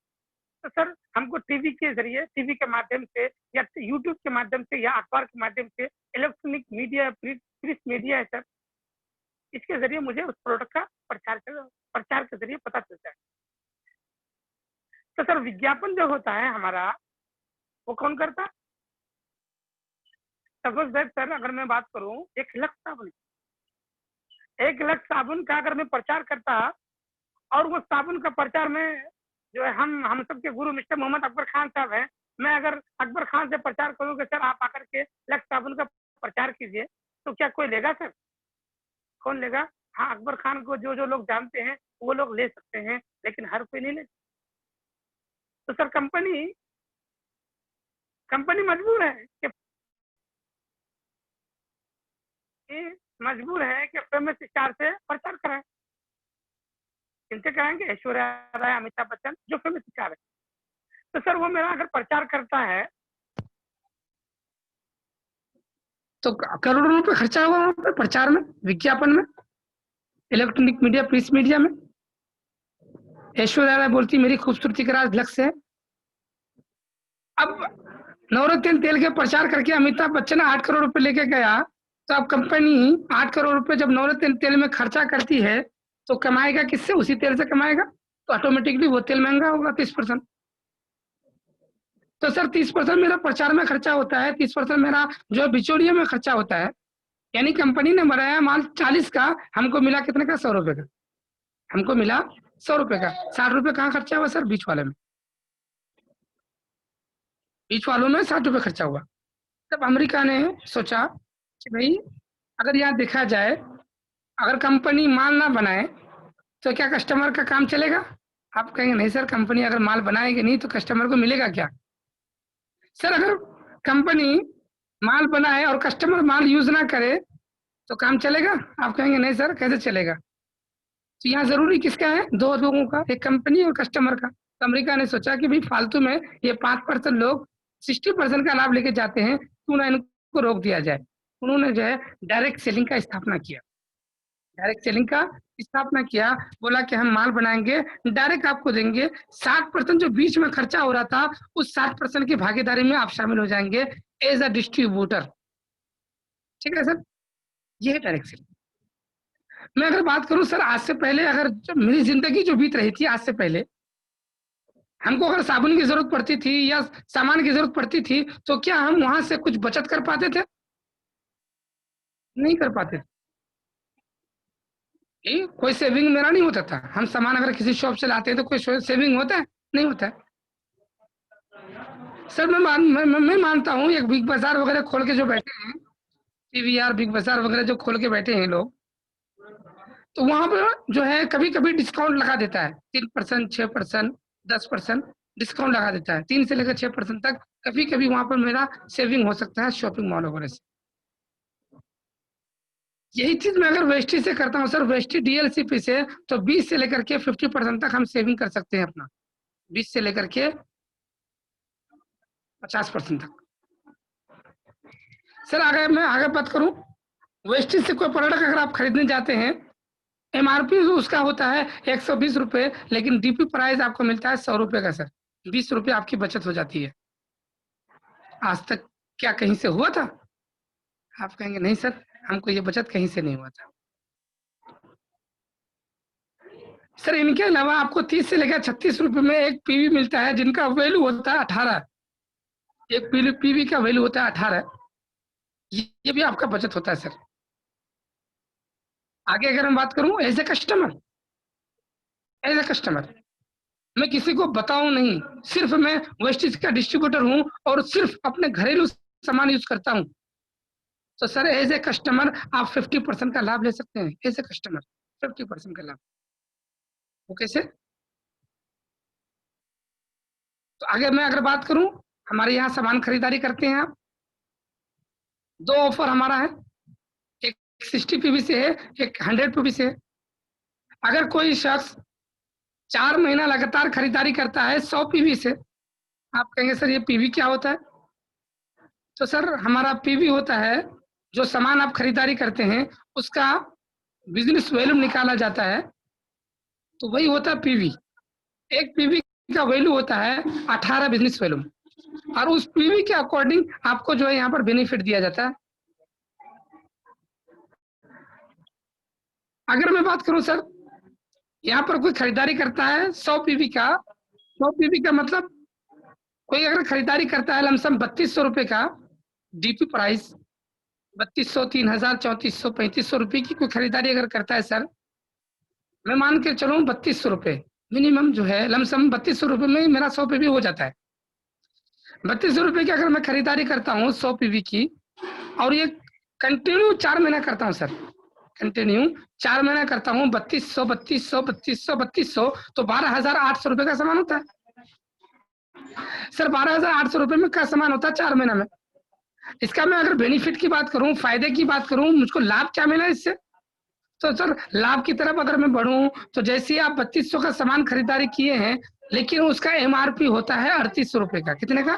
तो सर हमको टीवी के जरिए, टीवी के माध्यम से या यूट्यूब के माध्यम से या अखबार के माध्यम से, इलेक्ट्रॉनिक मीडिया, प्रिंट मीडिया है सर, इसके जरिए मुझे उस प्रोडक्ट का प्रचार के जरिए पता चलता है। तो सर विज्ञापन जो होता है हमारा, वो कौन करता है? सपोज दैट सर अगर मैं बात करूं 1 लक्स साबुन, 1 लक्स साबुन का अगर मैं प्रचार करता, और वो साबुन का प्रचार में जो है हम सबके गुरु मिस्टर मोहम्मद अकबर खान साहब हैं, मैं अगर अकबर खान से प्रचार करूँ कि सर आप आकर के लक्स साबुन का प्रचार कीजिए, तो क्या कोई लेगा सर? कौन लेगा? हाँ, अकबर खान को जो जो लोग जानते हैं वो लोग ले सकते हैं, लेकिन हर कोई नहीं ले। तो सर कंपनी मजबूर है कि फेमस स्टार से प्रचार कराएं। इनसे कराएंगे? ऐश्वर्या राय, अमिताभ बच्चन, जो फेमस स्टार है। तो सर वो मेरा अगर प्रचार करता है तो करोड़ों रुपए खर्चा हुआ वहां पर प्रचार में, विज्ञापन में, इलेक्ट्रॉनिक मीडिया, प्रिंट मीडिया में। ऐश्वर्या राय बोलती मेरी खूबसूरती का राज लक्स है। अब नवरत्न तेल के प्रचार करके अमिताभ बच्चन 8 करोड़ रुपए लेके गया, तो अब कंपनी 8 करोड़ रुपए जब नवरत्न तेल में खर्चा करती है तो कमाएगा किससे? उसी तेल से कमाएगा। तो ऑटोमेटिकली वो तेल महंगा होगा 30%। तो सर 30% मेरा प्रचार में खर्चा होता है, 30% मेरा जो बिचौलियों में खर्चा होता है। यानी कंपनी ने बनाया माल 40 का, हमको मिला कितने का? 100 रुपए का। हमको मिला 100 रुपए का। 60 रुपए कहाँ खर्चा हुआ सर? बीच वाले में। बीच वालों में 60 रुपए खर्चा हुआ। तब अमेरिका ने सोचा कि भाई अगर यहाँ देखा जाए, अगर कंपनी माल ना बनाए तो क्या कस्टमर का काम चलेगा? आप कहेंगे नहीं सर, कंपनी अगर माल बनाएगी नहीं तो कस्टमर को मिलेगा क्या? सर अगर कंपनी माल बनाए और कस्टमर माल यूज ना करे तो काम चलेगा? आप कहेंगे नहीं सर, कैसे चलेगा? तो यहाँ जरूरी किसका है? दो लोगों का, एक कंपनी और कस्टमर का। तो अमेरिका ने सोचा कि भाई फालतू में ये 5% लोग 60% का लाभ लेके जाते हैं, क्यों ना इनको रोक दिया जाए। उन्होंने जो है डायरेक्ट सेलिंग का स्थापना किया। डायरेक्ट सेलिंग का स्थापना किया, बोला कि हम माल बनाएंगे, डायरेक्ट आपको देंगे। 60% जो बीच में खर्चा हो रहा था, उस 60% की भागीदारी में आप शामिल हो जाएंगे एज अ डिस्ट्रीब्यूटर। ठीक है सर, ये है डायरेक्ट सेलिंग। मैं अगर बात करूं सर, आज से पहले अगर मेरी जिंदगी जो बीत रही थी, आज से पहले हमको अगर साबुन की जरूरत पड़ती थी या सामान की जरूरत पड़ती थी, तो क्या हम वहां से कुछ बचत कर पाते थे? नहीं कर पाते थे। कोई सेविंग मेरा नहीं होता था। हम सामान अगर किसी शॉप से लाते हैं तो कोई सेविंग होता है? नहीं होता है। सर मैं मानता हूँ, एक बिग बाजार वगैरह खोल के जो बैठे हैं, पीवीआर बिग बाजार वगैरह जो खोल के बैठे हैं लोग, तो वहां पर जो है कभी कभी डिस्काउंट लगा देता है। 3%, 6%, 10% डिस्काउंट लगा देता है। 3 से लेकर 6% तक कभी कभी वहां पर मेरा सेविंग हो सकता है शॉपिंग मॉल वगैरह से। यही चीज मैं अगर वेस्टी से करता हूँ सर, वेस्टी डीएलसीपी से, तो 20 से लेकर के 50% तक हम सेविंग कर सकते हैं अपना। 20 से लेकर के 50% तक। सर मैं आगे बात करूं, वेस्टी से कोई प्रोडक्ट अगर आप खरीदने जाते हैं, एमआरपी उसका होता है 120 रुपए, लेकिन डीपी प्राइस आपको मिलता है 100 रुपए का। सर 20 रुपए आपकी बचत हो जाती है। आज तक क्या कहीं से हुआ था? आप कहेंगे नहीं सर, हमको ये बचत कहीं से नहीं हुआ था। सर इनके अलावा आपको 30 से लेकर 36 रुपए में एक पीवी मिलता है, जिनका वैल्यू होता है 18। एक पीवी का वैल्यू होता है 18। ये भी आपका बचत होता है सर। आगे अगर मैं बात करूं, एज ए कस्टमर मैं किसी को बताऊं नहीं, सिर्फ मैं वेस्टेज का डिस्ट्रीब्यूटर हूं और सिर्फ अपने घरेलू सामान यूज करता हूं, तो सर एज ए कस्टमर आप 50% का लाभ ले सकते हैं। एज ए कस्टमर 50% का लाभ। वो कैसे? तो आगे मैं अगर बात करूं, हमारे यहाँ सामान खरीदारी करते हैं आप, 2 ऑफर हमारा है। एक 60 पीवी से है, एक 100 पीवी से है। अगर कोई शख्स 4 महीना लगातार खरीदारी करता है 100 पीवी से, आप कहेंगे सर ये पीवी क्या होता है? तो सर हमारा पीवी होता है, जो सामान आप खरीदारी करते हैं उसका बिजनेस वैल्यू निकाला जाता है, तो वही होता है पीवी। एक पीवी का वैल्यू होता है 18 बिजनेस वैल्यू, और उस पीवी के अकॉर्डिंग आपको जो है यहाँ पर बेनिफिट दिया जाता है। अगर मैं बात करूं सर, यहाँ पर कोई खरीदारी करता है 100 पीवी का, 100 पीवी का मतलब कोई अगर खरीदारी करता है लमसम 3200 रुपए का डीपी प्राइस, 3200, 3000, 3400, 3500 रुपए की कोई खरीदारी अगर करता है सर, मैं मान के चलूं 3200 रुपए मिनिमम जो है, लमसम 3200 रुपए में मेरा 100 पीवी हो जाता है। 3200 रुपए की अगर मैं खरीदारी करता हूँ 100 पीवी की, और ये कंटिन्यू 4 महीना करता हूँ सर, कंटिन्यू 4 महीना करता हूँ, 3200, 3200, 3200, 3200, तो 12,800 रुपए का सामान होता है सर। 12,800 रुपए में का सामान होता है 4 महीना में। इसका मैं अगर बेनिफिट की बात करूं, फायदे की बात करूं, मुझको लाभ क्या मिला इससे, तो सर लाभ की तरफ अगर मैं बढ़ूं, तो जैसे आप 3200 का सामान खरीदारी किए हैं, लेकिन उसका एमआरपी होता है 3800 रुपए का। कितने का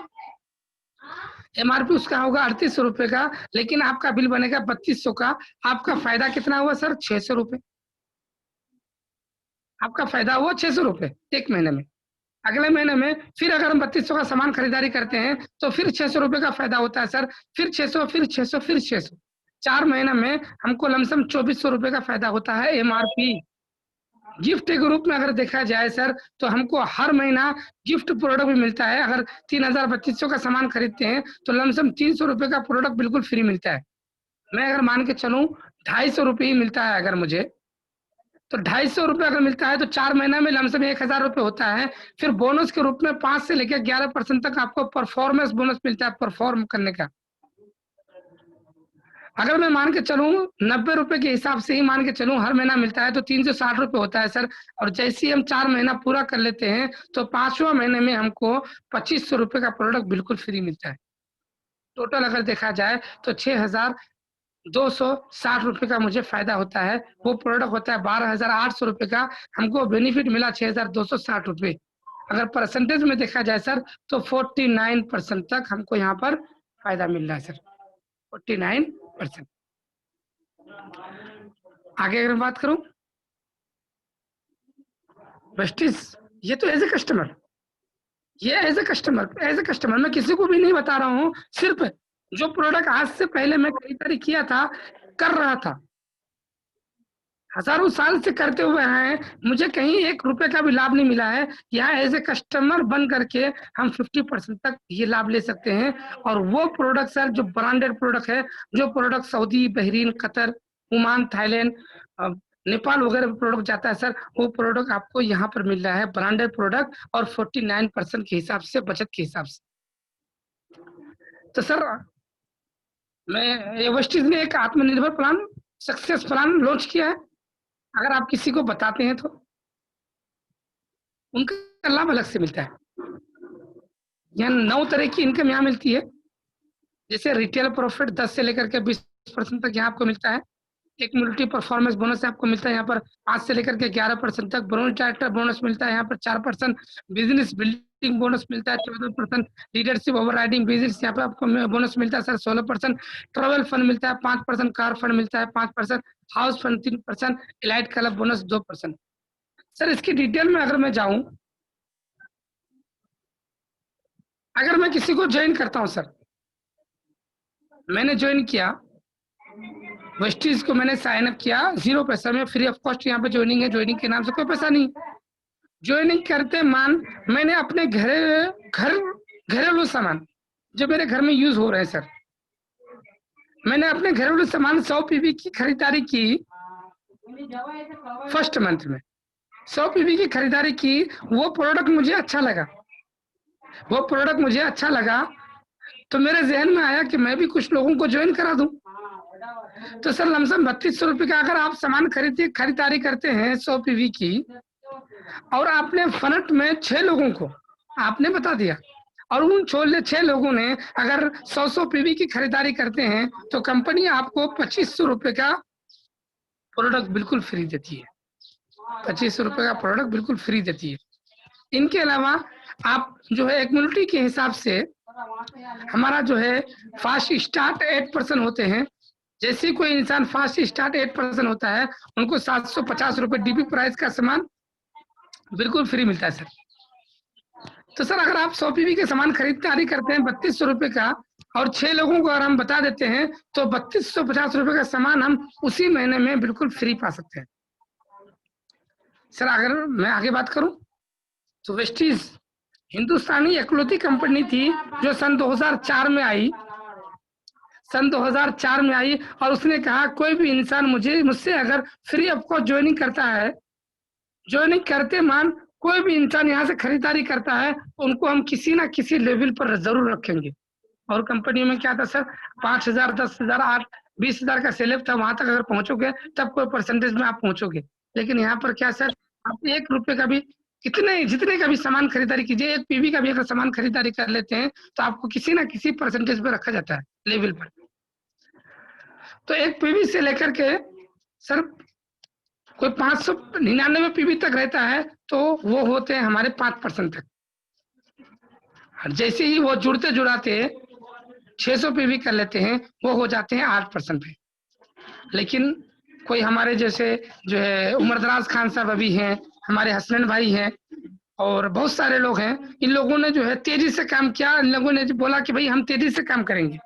एमआरपी उसका होगा? 3800 रुपए का, लेकिन आपका बिल बनेगा 3200 का। आपका फायदा कितना हुआ सर? 600 रुपए। आपका फायदा हुआ 600 रुपए एक महीने में। अगले महीने में फिर अगर हम 3200 का सामान खरीदारी करते हैं तो फिर 600 रुपए का फायदा होता है सर। फिर 600, फिर 600, फिर 600, 4 महीने में हमको लमसम 2400 रुपए का फायदा होता है एमआरपी। गिफ्ट के रूप में अगर देखा जाए सर, तो हमको हर महीना गिफ्ट प्रोडक्ट भी मिलता है। अगर 3,000-2,500 का सामान खरीदते हैं तो लमसम 300 रुपए का प्रोडक्ट बिल्कुल फ्री मिलता है। मैं अगर मान के चलूं 250 रुपये ही मिलता है अगर मुझे, तो 250 रुपये अगर मिलता है तो 4 महीना में लमसम 1,000 रुपये होता है। फिर बोनस के रूप में 5 से लेकर 11% तक आपको परफॉर्मेंस बोनस मिलता है, परफॉर्म करने का। अगर मैं मान के चलूं 90 रुपए के हिसाब से ही मान के चलूं हर महीना मिलता है तो 360 रुपये होता है सर। और जैसे ही हम 4 महीना पूरा कर लेते हैं तो 5वां महीने में हमको 2,500 रुपये का प्रोडक्ट बिल्कुल फ्री मिलता है। टोटल अगर देखा जाए तो 6,260 रुपये का मुझे फायदा होता है। वो प्रोडक्ट होता है 12,800 रुपये का, हमको बेनिफिट मिला 6,260 रुपये। अगर परसेंटेज में देखा जाए सर तो 49% तक हमको यहाँ पर फायदा मिल रहा है सर, 49%। आगे अगर बात करूं वेस्टिज, ये तो एज ए कस्टमर, ये एज ए कस्टमर मैं किसी को भी नहीं बता रहा हूँ, सिर्फ जो प्रोडक्ट आज से पहले मैं खरीदारी किया था, कर रहा था, हजारों साल से करते हुए हैं, मुझे कहीं 1 रुपए का भी लाभ नहीं मिला है। यहाँ एज ए कस्टमर बन करके हम 50% तक ये लाभ ले सकते हैं। और वो प्रोडक्ट सर जो ब्रांडेड प्रोडक्ट है, जो product Saudi, Bahrain, Qatar, Oman, Thailand, Nepal वगैरह प्रोडक्ट जाता है सर, वो प्रोडक्ट आपको यहाँ पर मिल रहा है ब्रांडेड प्रोडक्ट और 49% के हिसाब से, बचत के हिसाब से। तो सर मैं वेस्टिज ने एक आत्मनिर्भर प्लान, सक्सेस प्लान लॉन्च किया है। अगर आप किसी को बताते हैं तो उनका लाभ अलग से मिलता है। यहाँ 9 तरह की इनकम यहाँ मिलती है। जैसे रिटेल प्रॉफिट 10 से लेकर के 20% तक यहाँ आपको मिलता है। एक मल्टी परफॉर्मेंस बोनस आपको मिलता है यहाँ पर 5 से लेकर के 11% तक। ब्रांच डायरेक्टर बोनस मिलता है यहाँ पर 4%। बिजनेस बिल्डिंग बोनस मिलता है 14%। लीडरशिप ओवरराइडिंग बिजनेस यहाँ पर आपको बोनस मिलता है सर 16%। ट्रेवल फंड मिलता है 5%। कार फंड मिलता है 5%। House fund 3%। Elite club bonus 2%। Sir इसकी डिटेल में अगर मैं जाऊं, अगर मैं किसी को ज्वाइन करता हूं सर, मैंने ज्वाइन किया वेस्टिज को, मैंने साइन अप किया 0 पैसा में, फ्री ऑफ कॉस्ट यहाँ पे ज्वाइनिंग है, ज्वाइनिंग के नाम से कोई पैसा नहीं। ज्वाइनिंग करते मैंने अपने घरेलू सामान जो मेरे घर में यूज हो रहे हैं सर, मैंने अपने घरेलू सामान 100 पीवी की खरीदारी की फर्स्ट मंथ में, 100 पीवी की खरीदारी की। वो प्रोडक्ट मुझे अच्छा लगा तो मेरे जहन में आया कि मैं भी कुछ लोगों को ज्वाइन करा दूं। तो सर लमसम 3200 रुपये का अगर आप सामान खरीदारी करते हैं 100 पीवी की, और आपने फनट में 6 लोगों को आपने बता दिया, और उन 6 लोगों ने अगर 100 पीवी की खरीदारी करते हैं तो कंपनी आपको 2500 रुपये का प्रोडक्ट बिल्कुल फ्री देती है। 2500 रुपये का प्रोडक्ट बिल्कुल फ्री देती है। इनके अलावा आप जो है एक्मुलिटी के हिसाब से हमारा जो है फास्ट स्टार्ट 8% होते हैं। जैसे कोई इंसान फास्ट स्टार्ट 8% होता है, उनको 750 रुपये डीपी प्राइस का सामान बिल्कुल फ्री मिलता है सर। तो सर अगर आप 100 पीवी के सामान खरीदारी करते हैं 3200 रुपये का, और 6 लोगों को अगर हम बता देते हैं तो 3250 रुपये का सामान हम उसी महीने में बिल्कुल फ्री पा सकते हैं सर। अगर मैं आगे बात करूं तो वेस्टिज हिंदुस्तानी इकलौती कंपनी थी जो सन 2004 में आई, और उसने कहा कोई भी इंसान मुझसे अगर फ्री ऑफ कॉस्ट ज्वाइनिंग करता है, ज्वाइनिंग करते कोई भी इंसान यहाँ से खरीदारी करता है, उनको हम किसी ना किसी लेवल पर जरूर रखेंगे। और कंपनी में क्या था सर, 5,000, 10,000, 8, 20,000 का सेलेब था, वहां तक अगर पहुंचोगे तब कोई परसेंटेज में आप पहुंचोगे। लेकिन यहाँ पर क्या सर, आप 1 रुपये का भी जितने का भी सामान खरीदारी कीजिए, 1 पीवी का भी अगर सामान खरीदारी कर लेते हैं तो आपको किसी ना किसी परसेंटेज पे रखा जाता है लेवल पर। तो 1 पीवी से लेकर के सर कोई 599 पीवी तक रहता है, तो वो होते हैं हमारे 5% तक। जैसे ही वो जुड़ाते 600 पीवी कर लेते हैं, वो हो जाते हैं 8% पे। लेकिन कोई हमारे जैसे जो है उमरदराज खान साहब अभी हैं, हमारे हसनैन भाई हैं, और बहुत सारे लोग हैं, इन लोगों ने जो है तेजी से काम किया। इन लोगों ने बोला कि भाई हम तेजी से काम करेंगे,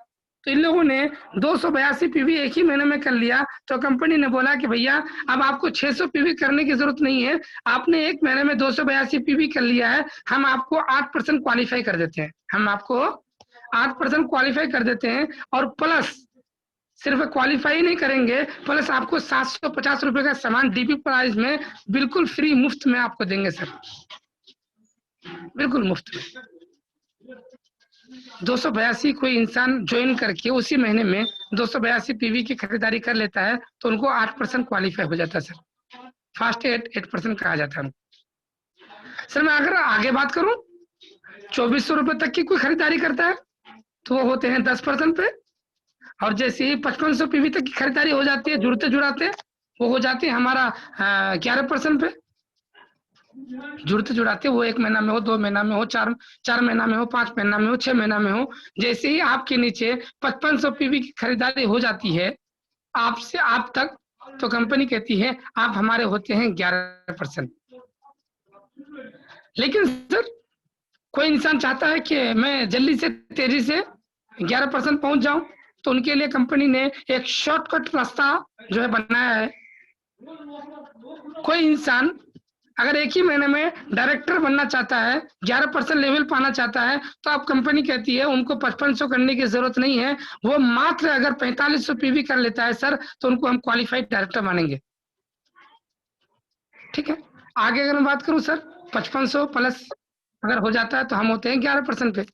तो इन लोगों ने 282 पीवी एक ही महीने में कर लिया, तो कंपनी ने बोला कि भैया अब आपको 600 पीवी करने की जरूरत नहीं है, आपने एक महीने में 282 पीवी कर लिया है, हम आपको 8% क्वालिफाई कर देते हैं, हम आपको 8% क्वालिफाई कर देते हैं, और प्लस सिर्फ क्वालिफाई नहीं करेंगे, प्लस आपको 750 रुपए का सामान डीपी प्राइस में बिल्कुल फ्री मुफ्त में आपको देंगे सर, बिल्कुल मुफ्त में। 282 कोई इंसान ज्वाइन करके उसी महीने में 282 पीवी की खरीदारी कर लेता है, तो उनको 8% क्वालिफाई हो जाता है सर, फास्ट 8% कहा जाता है सर। मैं अगर आगे बात करूं, 2400 रुपए तक की कोई खरीदारी करता है तो वो होते हैं 10% पे, और जैसे ही 5500 पीवी तक की खरीदारी हो जाती है जुड़ते जुड़ाते, वो हो जाती है हमारा 11% पे, जुड़ते जुड़ाते वो 1 महीना में हो, 2 महीना में हो, 4 महीना में हो, 5 महीना में हो, 6 महीना में हो, जैसे ही आपके नीचे 5500 पीवी की खरीदारी हो जाती है आपसे आप तक, तो कंपनी कहती है आप हमारे होते हैं 11%। लेकिन सर कोई इंसान चाहता है कि मैं जल्दी से तेजी से 11% पहुंच जाऊं, तो उनके लिए कंपनी ने एक शॉर्टकट रास्ता जो है बनाया है। कोई इंसान अगर एक ही महीने में डायरेक्टर बनना चाहता है, 11% लेवल पाना चाहता है, तो आप कंपनी कहती है उनको 5500 करने की जरूरत नहीं है, वो मात्र अगर 4500 पीवी कर लेता है सर, तो उनको हम क्वालिफाइड डायरेक्टर मानेंगे। ठीक है, आगे अगर मैं बात करूं सर, 5500 प्लस अगर हो जाता है तो हम होते हैं 11% पे।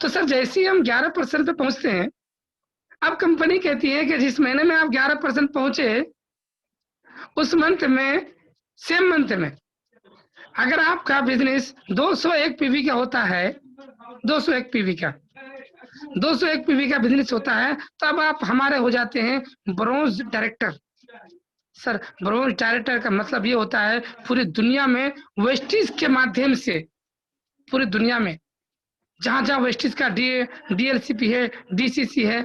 तो सर जैसे ही हम 11% पे पहुंचते हैं, अब कंपनी कहती है कि जिस महीने में आप 11% पहुंचे, उस मंथ में, सेम मंथ में अगर आपका बिजनेस 201 पीवी का होता है, 201 पीवी का 201 पीवी का बिजनेस होता है, तब आप हमारे हो जाते हैं bronze director. Sir bronze director का मतलब ये होता है पूरी दुनिया में वेस्टिज के माध्यम से, पूरी दुनिया में जहां जहां वेस्टिज का डीएलसीपी है, डीसीसी है,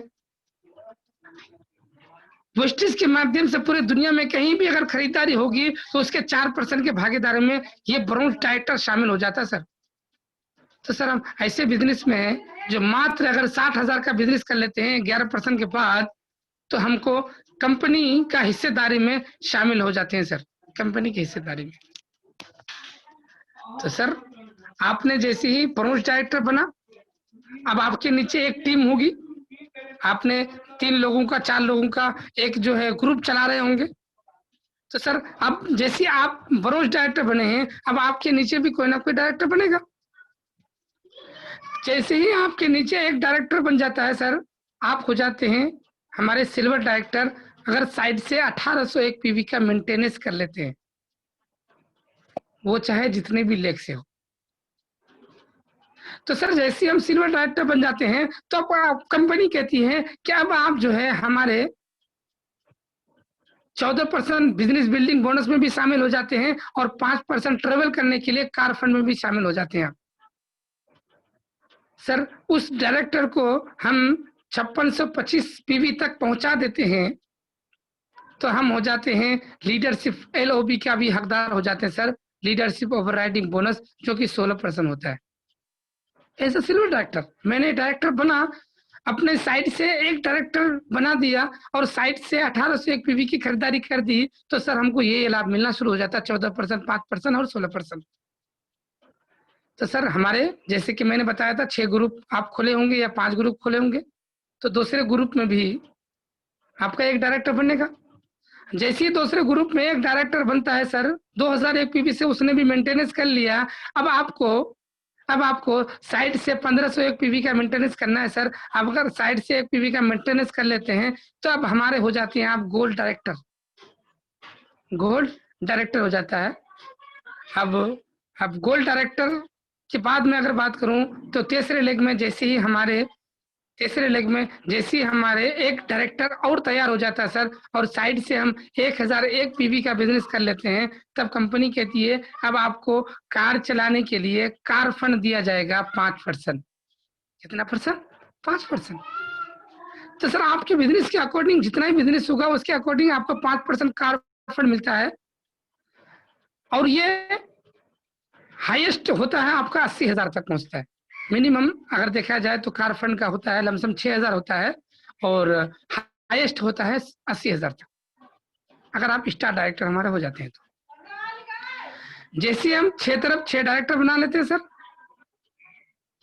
वेस्टिज के माध्यम से पूरी दुनिया में कहीं भी अगर खरीदारी होगी तो उसके 4% के भागीदारी में ये ब्रोंज डायरेक्टर शामिल हो जाता है सर। तो सर हम ऐसे बिजनेस में जो मात्र अगर 60,000 का बिजनेस कर लेते हैं 11% के बाद, तो हमको कंपनी का हिस्सेदारी में शामिल हो जाते हैं सर, कंपनी की हिस्सेदारी में। तो सर आपने जैसे ही ब्रोंज डायरेक्टर बना, अब आपके नीचे एक टीम होगी, आपने 3 लोगों का 4 लोगों का एक जो है ग्रुप चला रहे होंगे। तो सर अब जैसे आप ब्रोंज डायरेक्टर बने हैं, अब आपके नीचे भी कोई ना कोई डायरेक्टर बनेगा। जैसे ही आपके नीचे एक डायरेक्टर बन जाता है सर, आप हो जाते हैं हमारे सिल्वर डायरेक्टर, अगर साइड से 1801 पीवी का मेंटेनेंस कर लेते हैं, वो चाहे जितने भी लेग से हो। तो सर जैसे हम सिल्वर डायरेक्टर बन जाते हैं, तो कंपनी कहती है कि अब आप जो है हमारे 14% बिजनेस बिल्डिंग बोनस में भी शामिल हो जाते हैं, और 5% ट्रेवल करने के लिए कार फंड में भी शामिल हो जाते हैं। सर उस डायरेक्टर को हम 5625 पीवी तक पहुंचा देते हैं, तो हम हो जाते हैं लीडरशिप एलओबी का भी हकदार हो जाते हैं सर, लीडरशिप ओवरराइडिंग बोनस जो कि 16% होता है। ऐसा सिल्वर डायरेक्टर, मैंने डायरेक्टर बना, अपने साइड से एक डायरेक्टर बना दिया और साइड से 1801 पीवी की खरीदारी कर दी, तो सर हमको ये लाभ मिलना शुरू हो जाता है 14%, 5% और 16%। तो सर हमारे जैसे कि मैंने बताया था 6 ग्रुप आप खोले होंगे या 5 ग्रुप खोले होंगे, तो दूसरे ग्रुप में भी आपका एक डायरेक्टर बनेगा। जैसे ही दूसरे ग्रुप में एक डायरेक्टर बनता है सर, 2001 पीवी से उसने भी मेंटेनेंस कर लिया, अब आपको साइड से 1501 पीवी का मेंटेनेंस करना है सर। अब अगर साइड से 1 पीवी का मेंटेनेंस कर लेते हैं, तो अब हमारे हो जाते हैं आप गोल्ड डायरेक्टर, गोल्ड डायरेक्टर हो जाता है। अब गोल्ड डायरेक्टर के बाद में अगर बात करूं, तो तीसरे लेग में जैसे ही हमारे एक डायरेक्टर और तैयार हो जाता है सर, और साइड से हम 1001 पीवी का बिजनेस कर लेते हैं, तब कंपनी कहती है अब आपको कार चलाने के लिए कार फंड दिया जाएगा 5%। कितना परसेंट? 5%। तो सर आपके बिजनेस के अकॉर्डिंग जितना ही बिजनेस होगा उसके अकॉर्डिंग आपको 5% कार फंड मिलता है, और ये हाईएस्ट होता है आपका 80,000 तक पहुंचता है। मिनिमम अगर देखा जाए तो कार फंड का होता है लमसम 6,000 होता है और हाईएस्ट होता है 80,000 तक, अगर आप स्टार डायरेक्टर हमारे हो जाते हैं तो। जैसे हम 6 तरफ 6 डायरेक्टर बना लेते हैं सर,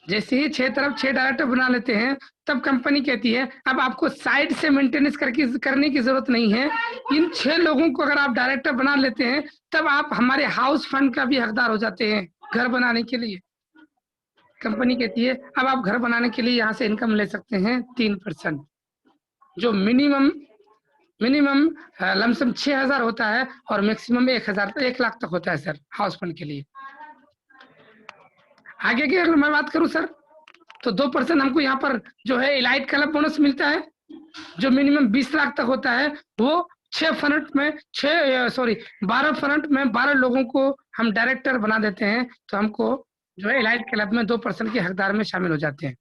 जैसे ही 6 तरफ 6 डायरेक्टर बना लेते हैं, तब कंपनी कहती है अब आपको साइड से मेंटेनेंस करने की जरूरत नहीं है। इन 6 लोगों को अगर आप डायरेक्टर बना लेते हैं, तब आप हमारे हाउस फंड का भी हकदार हो जाते हैं घर बनाने के लिए। कंपनी कहती है अब आप घर बनाने के लिए यहाँ से इनकम ले सकते हैं 3%, जो मिनिमम लमसम 6,000 होता है और मैक्सिमम 1 लाख तक होता है सर हाउस फंड के लिए। आगे की अगर मैं बात करूं सर, तो 2% हमको यहाँ पर जो है इलाइट क्लब बोनस मिलता है, जो मिनिमम 20 लाख तक होता है। वो 12 फ्रंट में 12 लोगों को हम डायरेक्टर बना देते हैं, तो हमको जो है इलाइट क्लब में 2% के हकदार में शामिल हो जाते हैं।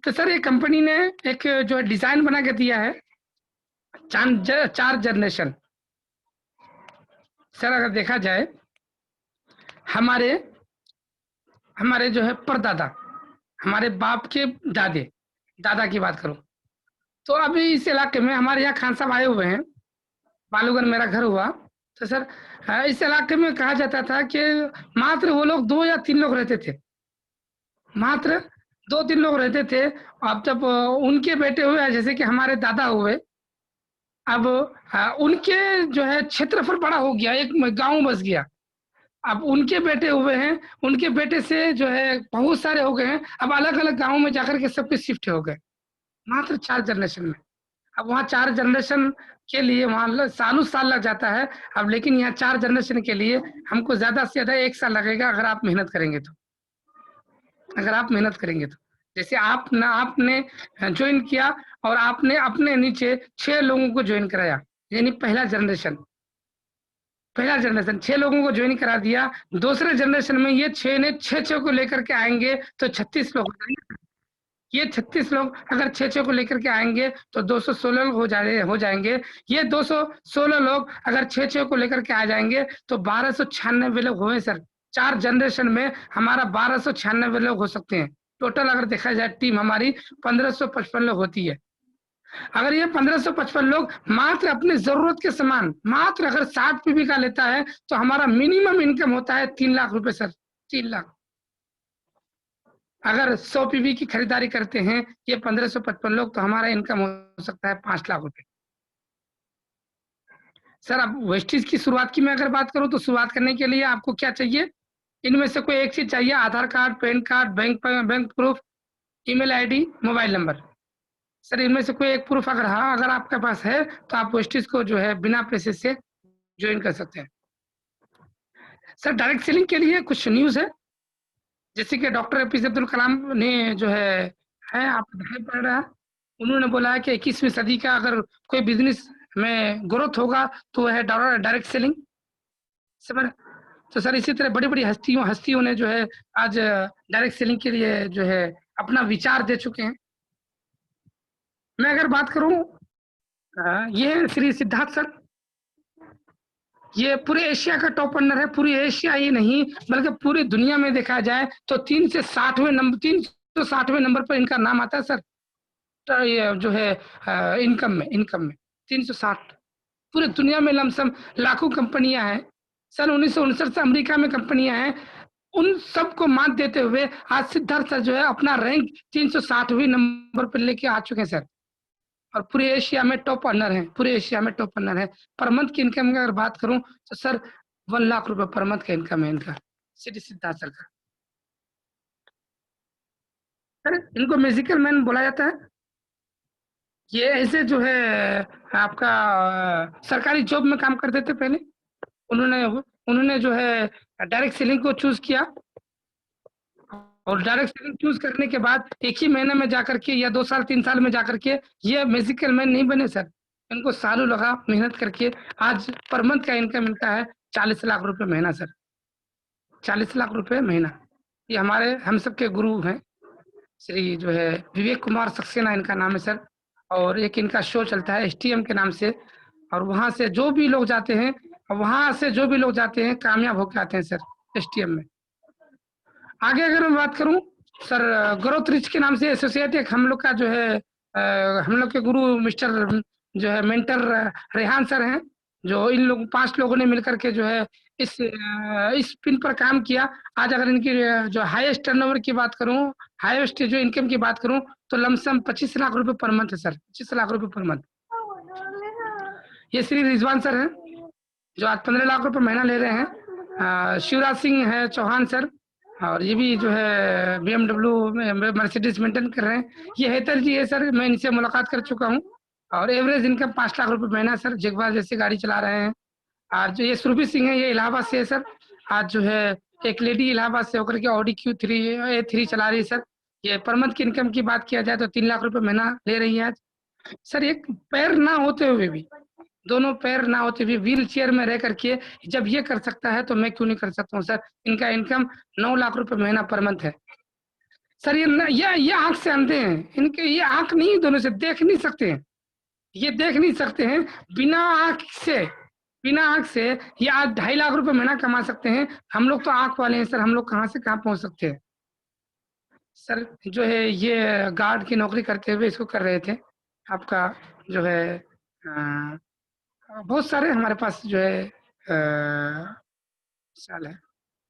तो सर ये कंपनी ने एक जो है डिजाइन बना के दिया है 4 जनरेशन। सर अगर देखा जाए हमारे जो है परदादा, हमारे बाप के दादा की बात करूं तो अभी इस इलाके में हमारे यहाँ खान साहब आए हुए हैं, बालूगंज मेरा घर हुआ। तो सर इस इलाके में कहा जाता था कि मात्र वो लोग 2 या 3 लोग रहते थे, मात्र 2-3 लोग रहते थे। अब जब उनके बेटे हुए, जैसे कि हमारे दादा हुए, अब उनके जो है क्षेत्रफल बड़ा हो गया, एक गांव बस गया। अब उनके बेटे हुए हैं, उनके बेटे से जो है बहुत सारे हो गए हैं, अब अलग अलग गाँव में जाकर के सब कुछ शिफ्ट हो गए मात्र 4 जनरेशन में। अब वहाँ 4 जनरेशन के लिए वहाँ सालों साल लग जाता है। अब लेकिन यहाँ 4 जनरेशन के लिए हमको ज्यादा से ज्यादा 1 साल लगेगा अगर आप मेहनत करेंगे तो। जैसे आपने ज्वाइन किया और आपने अपने नीचे 6 लोगों को ज्वाइन कराया, यानी पहला जनरेशन 6 लोगों को ज्वाइन करा दिया। दूसरे जनरेशन में ये 6 ने 6 को लेकर के आएंगे तो 36 लोग हो जाएंगे। ये 36 लोग अगर 6 को लेकर के आएंगे तो 216 लोग हो जाएंगे। ये 216 लोग अगर 6 को लेकर के आ जाएंगे तो 1296 लोग हुए सर। 4 जनरेशन में हमारा 1296 लोग हो सकते हैं। टोटल अगर देखा जाए टीम हमारी 1555 लोग होती है। अगर ये 1555 लोग मात्र अपनी जरूरत के समान मात्र अगर 60 पीवी का लेता है तो हमारा मिनिमम इनकम होता है 3 लाख रुपए सर, 3 लाख। अगर 100 पीवी की खरीदारी करते हैं ये 1555 लोग, तो हमारा इनकम हो सकता है 5 लाख रुपए। सर अब वेस्टेज की शुरुआत की मैं अगर बात करूं तो शुरुआत करने के लिए आपको क्या चाहिए? इनमें से कोई एक चीज चाहिए, Aadhaar card, PAN card, bank proof, email ID, mobile number. Sir इनमें से कोई एक प्रूफ अगर आपके पास है तो आप वेस्टेज को जो है बिना पैसे से ज्वाइन कर सकते हैं। सर डायरेक्ट सेलिंग के लिए कुछ न्यूज है, जैसे कि डॉक्टर एपीजे अब्दुल कलाम ने जो है आपको दिखाई पड़ रहा है, उन्होंने बोला है कि 21वीं सदी का अगर कोई बिजनेस में ग्रोथ होगा तो वह है डायरेक्ट सेलिंग। समझ? तो सर इसी तरह बड़ी बड़ी हस्तियों ने जो है आज डायरेक्ट सेलिंग के लिए जो है अपना विचार दे चुके हैं। मैं अगर बात करूं ये श्री सिद्धार्थ सर, ये पूरे एशिया का टॉप अर्नर है। पूरी एशिया ही नहीं बल्कि पूरी दुनिया में देखा जाए तो 360वें नंबर पर इनका नाम आता है सर। तो ये जो है इनकम में 360। पूरी दुनिया में लमसम लाखों कंपनियां हैं। सन 1959 से अमेरिका में कंपनियां हैं, उन सबको मात देते हुए आज सिद्धार्थ सर जो है अपना रैंक 360वें नंबर पर लेके आ चुके हैं सर, और पूरे एशिया में टॉप अर्नर है। पर मंथ की इनकम की अगर बात करूं तो सर 1 लाख रुपए पर मंथ का इनकम है इनका, सिद्धार्थ सर का। सर इनको म्यूजिकल मैन बोला जाता है। ये ऐसे जो है आपका सरकारी जॉब में काम करते थे पहले, उन्होंने जो है डायरेक्ट सेलिंग को चूज किया, और डायरेक्ट सेलिंग चूज करने के बाद एक ही महीने में जाकर के या 2 साल 3 साल में जाकर के ये म्यूजिकल मैन नहीं बने सर। इनको सालों लगा मेहनत करके आज पर मंथ का इनकम इनका है 40 लाख रुपए महीना सर, 40 लाख रुपए महीना। ये हमारे हम सबके गुरु हैं श्री जो है विवेक कुमार सक्सेना इनका नाम है सर, और एक इनका शो चलता है STM के नाम से, और वहां से जो भी लोग जाते हैं कामयाब होकर आते हैं सर STM में। आगे अगर मैं बात करूं सर, ग्रोथ रिच के नाम से एसोसिएट एक हम लोग का जो है हम लोग के गुरु मिस्टर जो है मेंटर रेहान सर हैं, जो इन लोग 5 लोगों ने मिलकर के जो है इस पिन पर काम किया। आज अगर इनकी जो हाईएस्ट टर्नओवर की बात करूं, हाईएस्ट जो इनकम की बात करूं, तो लमसम 25 लाख रुपए पर मंथ है सर, 25 लाख रुपए पर मंथ। ये श्री रिजवान सर हैं, जो आज 15 लाख रुपए महीना ले रहे हैं। शिवराज सिंह है चौहान सर, और ये भी जो है BMW में मर्सिडीज मेंटेन कर रहे हैं। ये हेतर जी है सर, मैं इनसे मुलाकात कर चुका हूँ, और एवरेज इनकम 5 लाख रुपए महीना सर, जगवार जैसी गाड़ी चला रहे हैं। और जो ये सुरभि सिंह है, ये इलाहाबाद से है सर। आज जो है एक लेडी इलाहाबाद से होकर के ऑडी Q3 A3 चला रही है सर। ये पर मंथ की इनकम की बात किया जाए तो 3 लाख रुपए महीना ले रही है आज सर। एक पैर ना होते हुए भी, दोनों पैर ना होते हुए व्हील चेयर में रह करके जब ये कर सकता है तो मैं क्यों नहीं कर सकता हूँ सर। इनका इनकम 9 लाख रुपए महीना पर मंथ है सर। ये आंख से अंधे हैं, इनके ये आंख नहीं, दोनों से देख नहीं सकते हैं, ये देख नहीं सकते हैं। बिना आंख से ये आज 2.5 लाख रुपए महीना कमा सकते हैं। हम लोग तो आंख वाले हैं सर, हम लोग कहाँ से कहाँ पहुंच सकते हैं सर। जो है ये गार्ड की नौकरी करते हुए इसको कर रहे थे। आपका जो है बहुत सारे हमारे पास जो है साल है।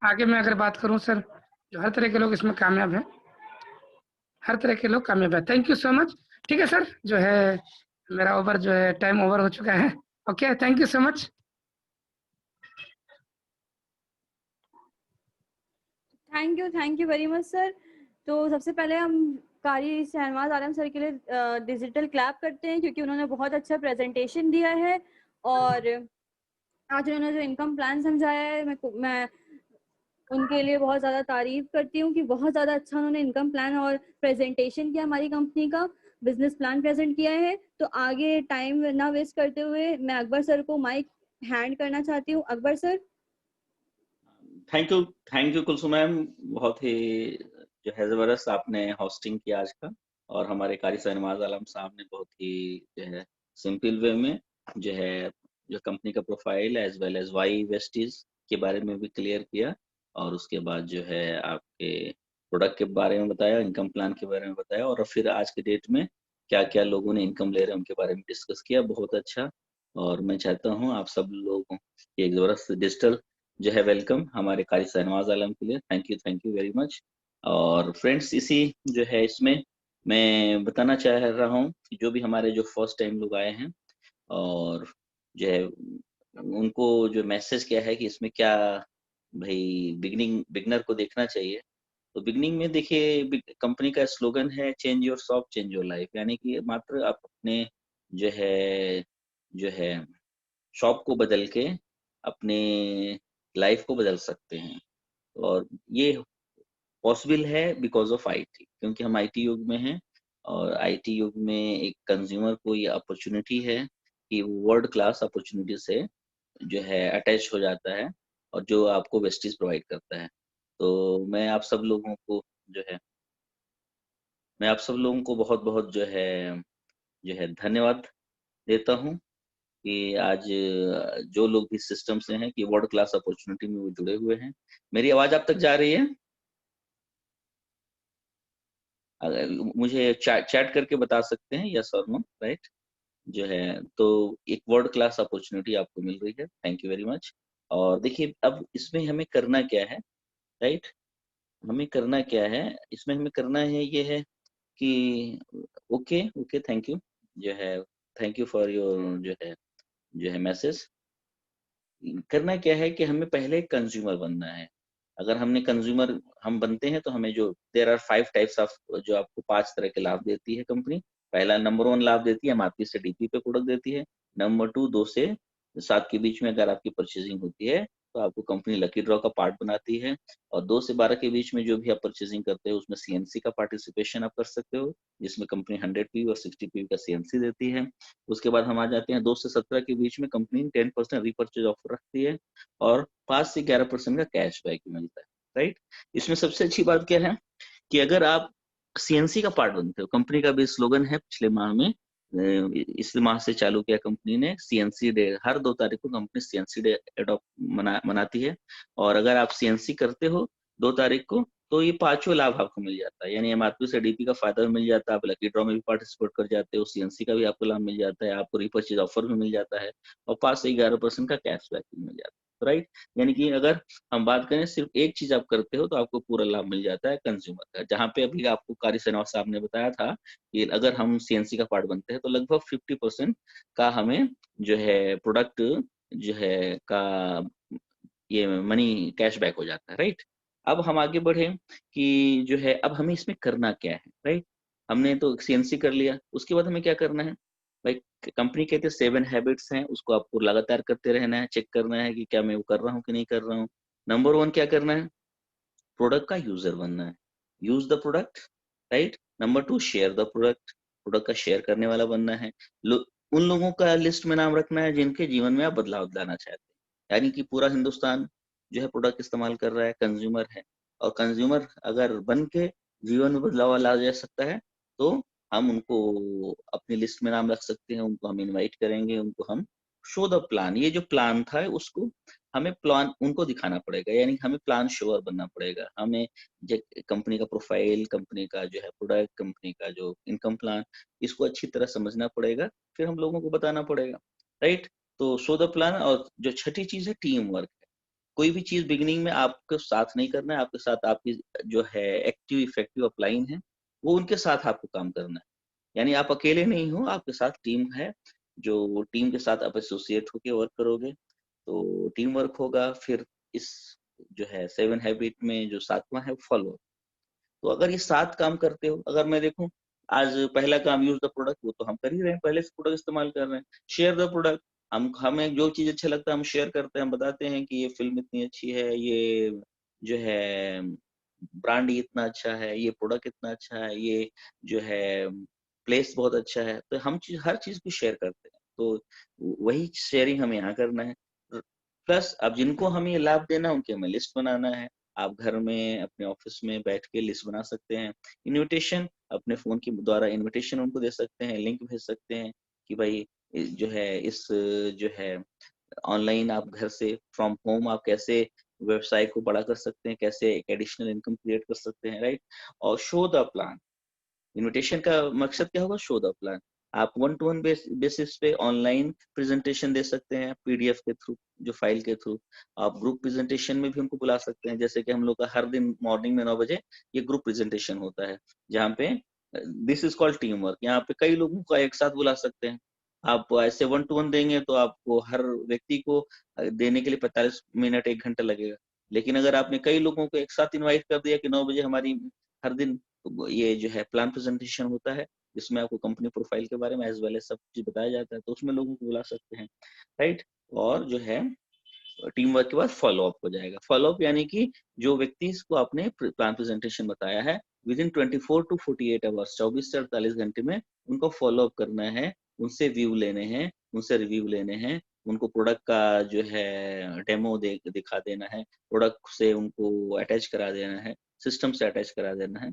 आगे मैं अगर बात करूं सर, जो हर तरह के लोग इसमें कामयाब हैं, हर तरह के लोग कामयाब हैं। Thank you so much. ठीक है सर, जो है मेरा ओवर जो है टाइम ओवर हो चुका है। Okay, thank you so much. Thank you very much sir. तो सबसे पहले हम कारी शहनवाज आलम सर के लिए डिजिटल क्लैप करते हैं, क्योंकि उन्होंने बहुत अच्छा प्रेजेंटेशन दिया है, और आज उन्होंने जो इनकम प्लान समझाया है, मैं उनके लिए बहुत ज़्यादा तारीफ करती हूँ कि बहुत ज़्यादा अच्छा उन्होंने इनकम प्लान और प्रेजेंटेशन किया, हमारी कंपनी का बिजनेस प्लान प्रेजेंट किया है। तो आगे टाइम ना वेस्ट करते हुए मैं अकबर सर को माइक हैंड करना चाहती हूँ। Akbar sir. Thank you Kulsum ma'am, बहुत ही जो है जबरदस्त आपने होस्टिंग किया आज का, और हमारे कारी शहनवाज आलम साहब ने बहुत ही जो है सिंपल वे में जो है जो कंपनी का profile as well as why Vestige के बारे में भी क्लियर किया, और उसके बाद जो है आपके प्रोडक्ट के बारे में बताया, इनकम प्लान के बारे में बताया, और फिर आज के डेट में क्या क्या लोगों ने इनकम ले रहे हैं उनके बारे में डिस्कस किया। बहुत अच्छा, और मैं चाहता हूँ आप सब लोगों की एक जबरदस्त डिजिटल जो है वेलकम हमारे कारी शहनवाज आलम के लिए। Thank you very much. और फ्रेंड्स, इसी जो है इसमें मैं बताना चाह रहा हूँ कि जो भी हमारे जो फर्स्ट टाइम लोग आए हैं, और जो है उनको जो मैसेज क्या है कि इसमें क्या भाई बिगनर को देखना चाहिए। तो बिगनिंग में देखिए, कंपनी का स्लोगन है change your shop change your life, यानी कि मात्र आप अपने जो है शॉप को बदल के अपने लाइफ को बदल सकते हैं। और ये पॉसिबल है बिकॉज ऑफ आईटी, क्योंकि हम आईटी युग में हैं, और आईटी युग में एक कंज्यूमर को ये अपॉर्चुनिटी है कि वर्ल्ड क्लास अपॉर्चुनिटी से जो है अटैच हो जाता है, और जो आपको वेस्टीज प्रोवाइड करता है। तो मैं आप सब लोगों को बहुत बहुत जो है धन्यवाद देता हूँ कि आज जो लोग भी सिस्टम से हैं कि वर्ल्ड क्लास अपॉर्चुनिटी में वो जुड़े हुए हैं। मेरी आवाज आप तक जा रही है? अगर मुझे चैट करके बता सकते हैं यस और नो, राइट? जो है तो एक वर्ल्ड क्लास अपॉर्चुनिटी आपको मिल रही है। Thank you very much. और देखिए, अब इसमें हमें करना क्या है, राइट? हमें करना क्या है, इसमें हमें करना है ये है कि ओके थैंक यू, जो है थैंक यू फॉर योर जो है मैसेज। करना क्या है कि हमें पहले कंज्यूमर बनना है। अगर हम बनते हैं तो हमें जो देयर आर 5 टाइप्स ऑफ, जो आपको 5 तरह के लाभ देती है कंपनी। पहला नंबर 1 लाभ देती है, MRP से DP पे प्रोडक्ट देती है। नंबर 2, 2 से 7 के बीच में अगर आपकी परचेजिंग होती है तो आपको कंपनी लकी ड्रॉ का पार्ट बनाती है। और 2 से 12 के बीच में जो भी आप परचेजिंग करते हो उसमें CNC का पार्टिसिपेशन आप कर सकते हो, जिसमें कंपनी 100 PV और 60 PV का CNC देती है। उसके बाद हम आ जाते हैं 2 से 17 के बीच में कंपनी 10% रीपर्चेज ऑफर रखती है, और 5 से 11% का कैशबैक मिलता है, राइट? इसमें सबसे अच्छी बात क्या है कि अगर आप CNC का पार्ट बनते हो, कंपनी का भी स्लोगन है पिछले माह में, इस माह से चालू किया कंपनी ने CNC डे। हर 2 तारीख को कंपनी CNC डे मनाती है, और अगर आप CNC करते हो 2 तारीख को तो ये पांचों लाभ आपको मिल जाता है, यानी एमआरपी से डीपी का फायदा भी मिल जाता है, आप लकी ड्रॉ में भी पार्टिसिपेट कर जाते हो, सीएनसी का भी आपको लाभ मिल जाता है, आपको रिपर्चेज ऑफर भी मिल जाता है, और 5 से 11% का कैशबैक भी मिल जाता है, राइट। यानी कि अगर हम बात करें सिर्फ एक चीज आप करते हो तो आपको पूरा लाभ मिल जाता है कंज्यूमर का। जहाँ पे अभी आपको कार्य श्रीनिवास साहब ने बताया था कि अगर हम सीएनसी का पार्ट बनते हैं तो लगभग 50% का हमें जो है प्रोडक्ट जो है का ये मनी कैशबैक हो जाता है, राइट। अब हम आगे बढ़े कि जो है अब हमें इसमें करना क्या है, राइट। हमने तो सीएनसी कर लिया, उसके बाद हमें क्या करना है भाई। कंपनी कहते हैं 7 हैबिट्स हैं, उसको आपको लगातार करते रहना है, चेक करना है कि क्या मैं वो कर रहा हूँ कि नहीं कर रहा हूँ। नंबर 1 क्या करना है, प्रोडक्ट का यूजर बनना है, use the product, right. Number 2 share the product, product का शेयर करने वाला बनना है। उन लोगों का लिस्ट में नाम रखना है जिनके जीवन में आप बदलाव लाना चाहते हैं, यानी कि पूरा हिंदुस्तान जो है प्रोडक्ट इस्तेमाल कर रहा है, कंज्यूमर है, और कंज्यूमर अगर बन के जीवन में बदलाव ला जा सकता है तो हम उनको अपनी लिस्ट में नाम रख सकते हैं, उनको हम इनवाइट करेंगे, उनको हम शो द प्लान, ये जो प्लान था उसको हमें प्लान उनको दिखाना पड़ेगा, यानी हमें प्लान शोअर बनना पड़ेगा, हमें कंपनी का प्रोफाइल, कंपनी का जो है प्रोडक्ट, कंपनी का जो इनकम प्लान, इसको अच्छी तरह समझना पड़ेगा, फिर हम लोगों को बताना पड़ेगा, राइट। तो शो द प्लान। और जो छठी चीज है टीम वर्क है। कोई भी चीज बिगिनिंग में आपके साथ नहीं करना है, आपके साथ आपकी जो है एक्टिव इफेक्टिव अपलाइन है वो उनके साथ आपको काम करना है, यानी आप अकेले नहीं हो, आपके साथ टीम है, जो टीम के साथ आप एसोसिएट होके वर्क करोगे तो टीम वर्क होगा। फिर इस जो है 7 हैबिट में जो 7वां है फॉलो। तो अगर ये 7 काम करते हो, अगर मैं देखूं आज पहला काम यूज द प्रोडक्ट, वो तो हम कर ही रहे हैं, पहले से प्रोडक्ट इस्तेमाल कर रहे हैं। शेयर द प्रोडक्ट, हमें जो चीज अच्छा लगता है हम शेयर करते हैं, हम बताते हैं कि ये फिल्म इतनी अच्छी है, ये जो है ब्रांड इतना अच्छा है, ये प्रोडक्ट इतना अच्छा है, ये जो है प्लेस बहुत अच्छा है, तो हम हर चीज को शेयर करते हैं। तो वही शेयरिंग हमें यहाँ करना है। प्लस अब जिनको हमें ये लाभ देना है उनकी हमें लिस्ट बनाना है। आप घर में अपने ऑफिस में बैठ के लिस्ट बना सकते हैं, इनविटेशन अपने फोन के द्वारा इनविटेशन उनको दे सकते हैं, लिंक भेज सकते हैं कि भाई जो है इस जो है ऑनलाइन आप घर से फ्रॉम होम आप कैसे व्यवसाय को बड़ा कर सकते हैं, कैसे एक एडिशनल इनकम क्रिएट कर सकते हैं, राइट। और शो द प्लान, इनविटेशन का मकसद क्या होगा, शो द प्लान। आप 1 to 1 बेसिस पे ऑनलाइन प्रेजेंटेशन दे सकते हैं, पीडीएफ के थ्रू, जो फाइल के थ्रू। आप ग्रुप प्रेजेंटेशन में भी उनको बुला सकते हैं, जैसे कि हम लोग का हर दिन मॉर्निंग में 9 बजे ये ग्रुप प्रेजेंटेशन होता है, जहाँ पे this is called team work. यहाँ पे कई लोगों को एक साथ बुला सकते हैं। आप ऐसे 1 to 1 देंगे तो आपको हर व्यक्ति को देने के लिए 45 मिनट 1 घंटा लगेगा। लेकिन अगर आपने कई लोगों को एक साथ इन्वाइट कर दिया कि 9 बजे हमारी हर दिन ये जो है प्लान प्रेजेंटेशन होता है, जिसमें आपको कंपनी प्रोफाइल के बारे में एज वेल एज सब चीज बताया जाता है, तो उसमें लोगों को बुला सकते हैं, राइट। और जो है टीम वर्क के बाद फॉलो अप हो जाएगा। फॉलो अप यानी कि जो व्यक्ति को आपने प्लान प्रेजेंटेशन बताया है विद इन 24 to 48 आवर्स, 24 से 48 घंटे में उनको फॉलो अप करना है, उनसे व्यू लेने हैं, उनसे रिव्यू लेने हैं, उनको प्रोडक्ट का जो है डेमो दिखा देना है, प्रोडक्ट से उनको अटैच करा देना है, सिस्टम से अटैच करा देना है,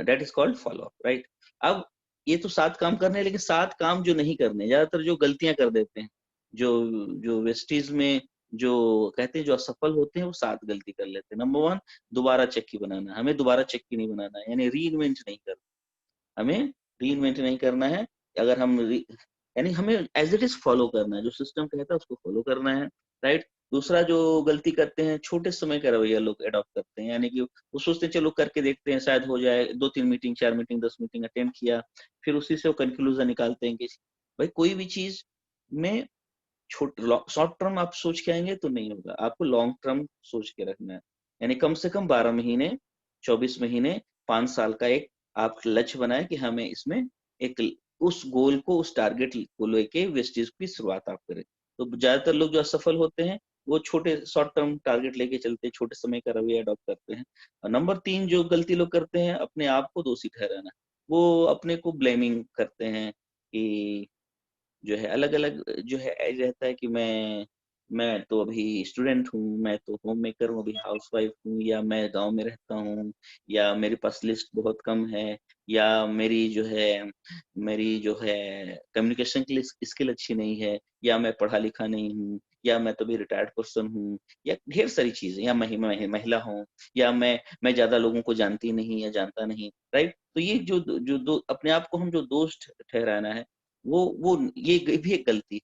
that is called follow up, right. अब ये तो 7 काम करने हैं, लेकिन 7 काम जो नहीं करने, ज्यादातर जो गलतियां कर देते हैं, जो जो वेस्टीज में जो कहते हैं जो असफल होते हैं वो 7 गलती कर लेते हैं। नंबर 1, दोबारा चक्की बनाना। हमें दोबारा चक्की नहीं बनाना है, यानी रीइन्वेंट नहीं करना, हमें रीइन्वेंट नहीं करना है। अगर हम यानी हमें एज इट इज फॉलो करना है, जो सिस्टम कहता है उसको फॉलो करना है, राइट। दूसरा जो गलती करते हैं, छोटे समय का रवैया लोग अडॉप्ट करते हैं, यानी कि वो सोचते हैं चलो करके देखते हैं शायद हो जाए, 2-3 मीटिंग 4 मीटिंग 10 मीटिंग अटेंड किया, फिर उसी से वो कंक्लूजन निकालते हैं कि भाई कोई भी चीज में शॉर्ट टर्म आप सोच के आएंगे तो नहीं होगा, आपको लॉन्ग टर्म सोच के रखना है, यानी कम से कम 12 महीने, 24 महीने, 5 साल का एक आप लक्ष्य बनाए कि हमें इसमें एक उस गोल को, उस टारगेट को लेके वेस्टेज की शुरुआत आप करें। तो ज्यादातर लोग जो असफल होते हैं वो छोटे शॉर्ट टर्म टारगेट लेके चलते हैं, छोटे समय का रवैया अडॉप्ट करते हैं। और नंबर 3 जो गलती लोग करते हैं, अपने आप को दोषी ठहराना। वो अपने को ब्लेमिंग करते हैं कि जो है अलग-अलग जो है रहता है कि मैं तो अभी स्टूडेंट हूँ, मैं तो होम मेकर हूँ, अभी हाउसवाइफ हूँ, या मैं गाँव में रहता हूँ, या मेरे पास लिस्ट बहुत कम है, या मेरी जो है कम्युनिकेशन की स्किल अच्छी नहीं है, या मैं पढ़ा लिखा नहीं हूँ, या मैं तो भी रिटायर्ड पर्सन हूँ, या ढेर सारी चीजें, या महिला हूँ, या मैं ज्यादा लोगों को जानती नहीं या जानता नहीं, राइट। तो ये जो अपने आप को हम जो दोस्त ठहराना है, वो ये भी एक गलती,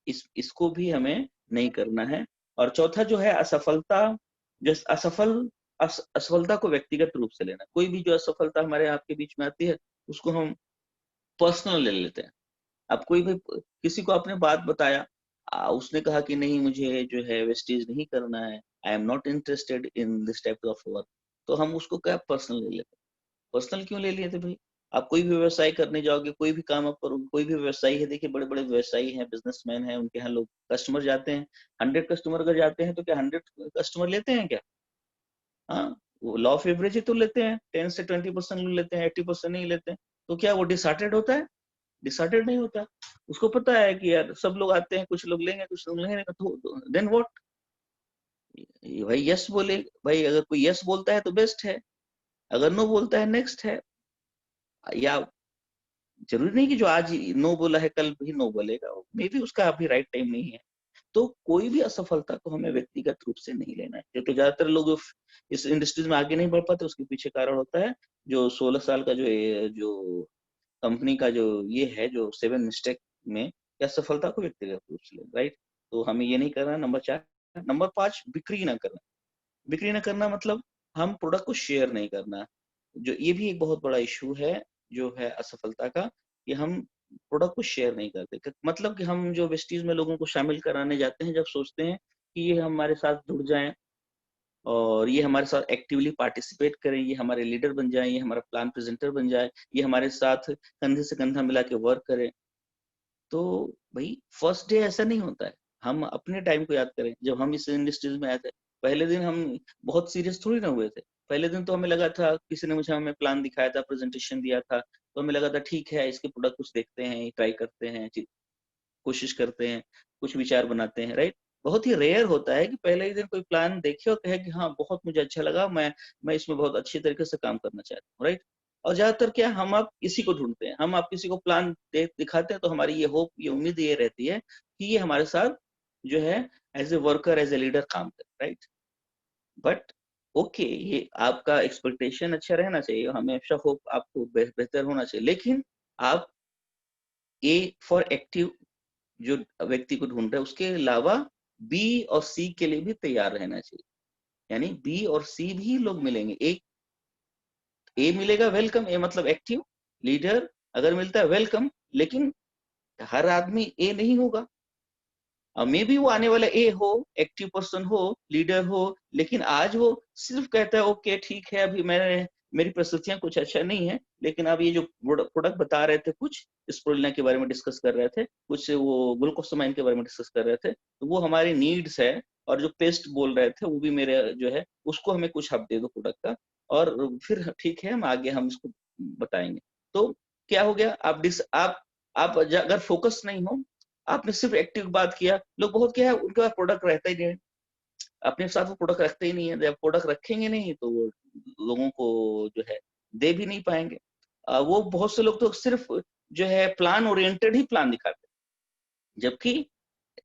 इसको भी हमें नहीं करना है। और चौथा जो है असफलता, जो असफलता को व्यक्तिगत रूप से लेना। कोई भी जो असफलता हमारे आपके बीच में आती है उसको हम पर्सनल ले लेते हैं। अब कोई भी किसी को आपने बात बताया, उसने कहा कि नहीं मुझे जो है वेस्टेज नहीं करना है, I am not interested in this type of work, तो हम उसको क्या पर्सनल ले लेते हैं। पर्सनल क्यों ले लिए थे भाई? आप कोई भी व्यवसाय करने जाओगे, कोई भी काम आप करोगे, कोई भी व्यवसायी है, देखिए बड़े बड़े व्यवसायी हैं, बिजनेसमैन हैं, उनके यहाँ लोग कस्टमर जाते हैं, 100 कस्टमर अगर जाते हैं तो क्या 100 कस्टमर लेते हैं क्या? हाँ, वो लॉ ऑफ एवरेज ही तो लेते हैं, 10 से 20% लोग लेते हैं, 80% नहीं लेते हैं। तो क्या वो डिसहार्टेड होता है? डिसहार्टेड नहीं होता। उसको पता है कि यार सब लोग आते हैं, कुछ लोग लेंगे, कुछ लोग लेंगे, तो देन व्हाट? भाई यस बोले, भाई अगर कोई यस बोलता है तो बेस्ट है, अगर नो बोलता है नेक्स्ट है। या जरूरी नहीं कि जो आज नो बोला है कल भी नो बोलेगा, मे बी उसका अभी राइट टाइम नहीं है। तो कोई भी असफलता को हमें व्यक्तिगत रूप से नहीं लेना है, क्योंकि ज्यादातर लोग इस इंडस्ट्रीज में आगे नहीं बढ़ पाते। उसके पीछे कारण होता है जो 16 साल का जो कंपनी का जो ये है, जो 7 मिस्टेक में, या सफलता को व्यक्तिगत रूप से लेना, राइट। तो हमें ये नहीं करना। नंबर 4, नंबर 5, बिक्री ना करना। बिक्री ना करना मतलब हम प्रोडक्ट को शेयर नहीं करना। जो ये भी एक बहुत बड़ा इशू है जो है असफलता का, कि हम प्रोडक्ट को शेयर नहीं करते। मतलब कि हम जो वेस्टीज में लोगों को शामिल कराने जाते हैं, जब सोचते हैं कि ये हमारे साथ जुड़ जाएं और ये हमारे साथ एक्टिवली पार्टिसिपेट करें, ये हमारे लीडर बन जाए, ये हमारा प्लान प्रेजेंटर बन जाए, ये हमारे साथ कंधे से कंधा मिला के वर्क करें, तो भाई फर्स्ट डे ऐसा नहीं होता है। हम अपने टाइम को याद करें, जब हम इस इंडस्ट्रीज में आए थे, पहले दिन हम बहुत सीरियस थोड़ी ना हुए थे। पहले दिन तो हमें लगा था, किसी ने मुझे हमें प्लान दिखाया था, प्रेजेंटेशन दिया था, तो हमें लगा था ठीक है, इसके प्रोडक्ट कुछ देखते हैं, ट्राई करते हैं, कोशिश करते हैं, कुछ विचार बनाते हैं, राइट। बहुत ही रेयर होता है कि पहले ही दिन कोई प्लान देखे और कहे कि हाँ बहुत मुझे अच्छा लगा, मैं इसमें बहुत अच्छी तरीके से काम करना चाहता हूँ, राइट। और ज्यादातर क्या हम आप किसी को ढूंढते हैं, हम आप किसी को प्लान दिखाते हैं, तो हमारी ये होप, ये उम्मीद ये रहती है कि ये हमारे साथ जो है as a worker, as a leader काम करे, राइट। बट ओके, ये आपका एक्सपेक्टेशन अच्छा रहना चाहिए, हमेशा होप आपको बेहतर होना चाहिए, लेकिन आप ए फॉर एक्टिव जो व्यक्ति को ढूंढ रहे हैं, उसके अलावा बी और सी के लिए भी तैयार रहना चाहिए। यानी बी और सी भी लोग मिलेंगे। एक ए मिलेगा, वेलकम, ए मतलब एक्टिव लीडर अगर मिलता है वेलकम, लेकिन हर आदमी ए नहीं होगा। मे बी वो आने वाला ए हो, एक्टिव पर्सन हो, लीडर हो, लेकिन आज वो सिर्फ कहता है ओके ठीक है, अभी मेरी परिस्थितियां कुछ अच्छा नहीं है, लेकिन अब ये जो प्रोडक्ट बता रहे थे, कुछ स्प्रुलिना के बारे में डिस्कस कर रहे थे, कुछ वो ग्लूकोसामाइन के बारे में डिस्कस कर रहे थे, तो वो हमारी नीड्स है। और जो पेस्ट बोल रहे थे वो भी मेरे जो है, उसको हमें कुछ हब दे दो प्रोडक्ट का, और फिर ठीक है, हम आगे हम इसको बताएंगे। तो क्या हो गया, आप अगर फोकस नहीं हो, आपने सिर्फ एक्टिव बात किया, लोग बहुत क्या है उनके पास प्रोडक्ट रहता ही नहीं है, अपने साथ वो प्रोडक्ट रखते ही नहीं है। जब प्रोडक्ट रखेंगे नहीं तो वो लोगों को जो है दे भी नहीं पाएंगे। वो बहुत से लोग तो सिर्फ जो है प्लान ओरिएंटेड ही प्लान दिखाते हैं, जबकि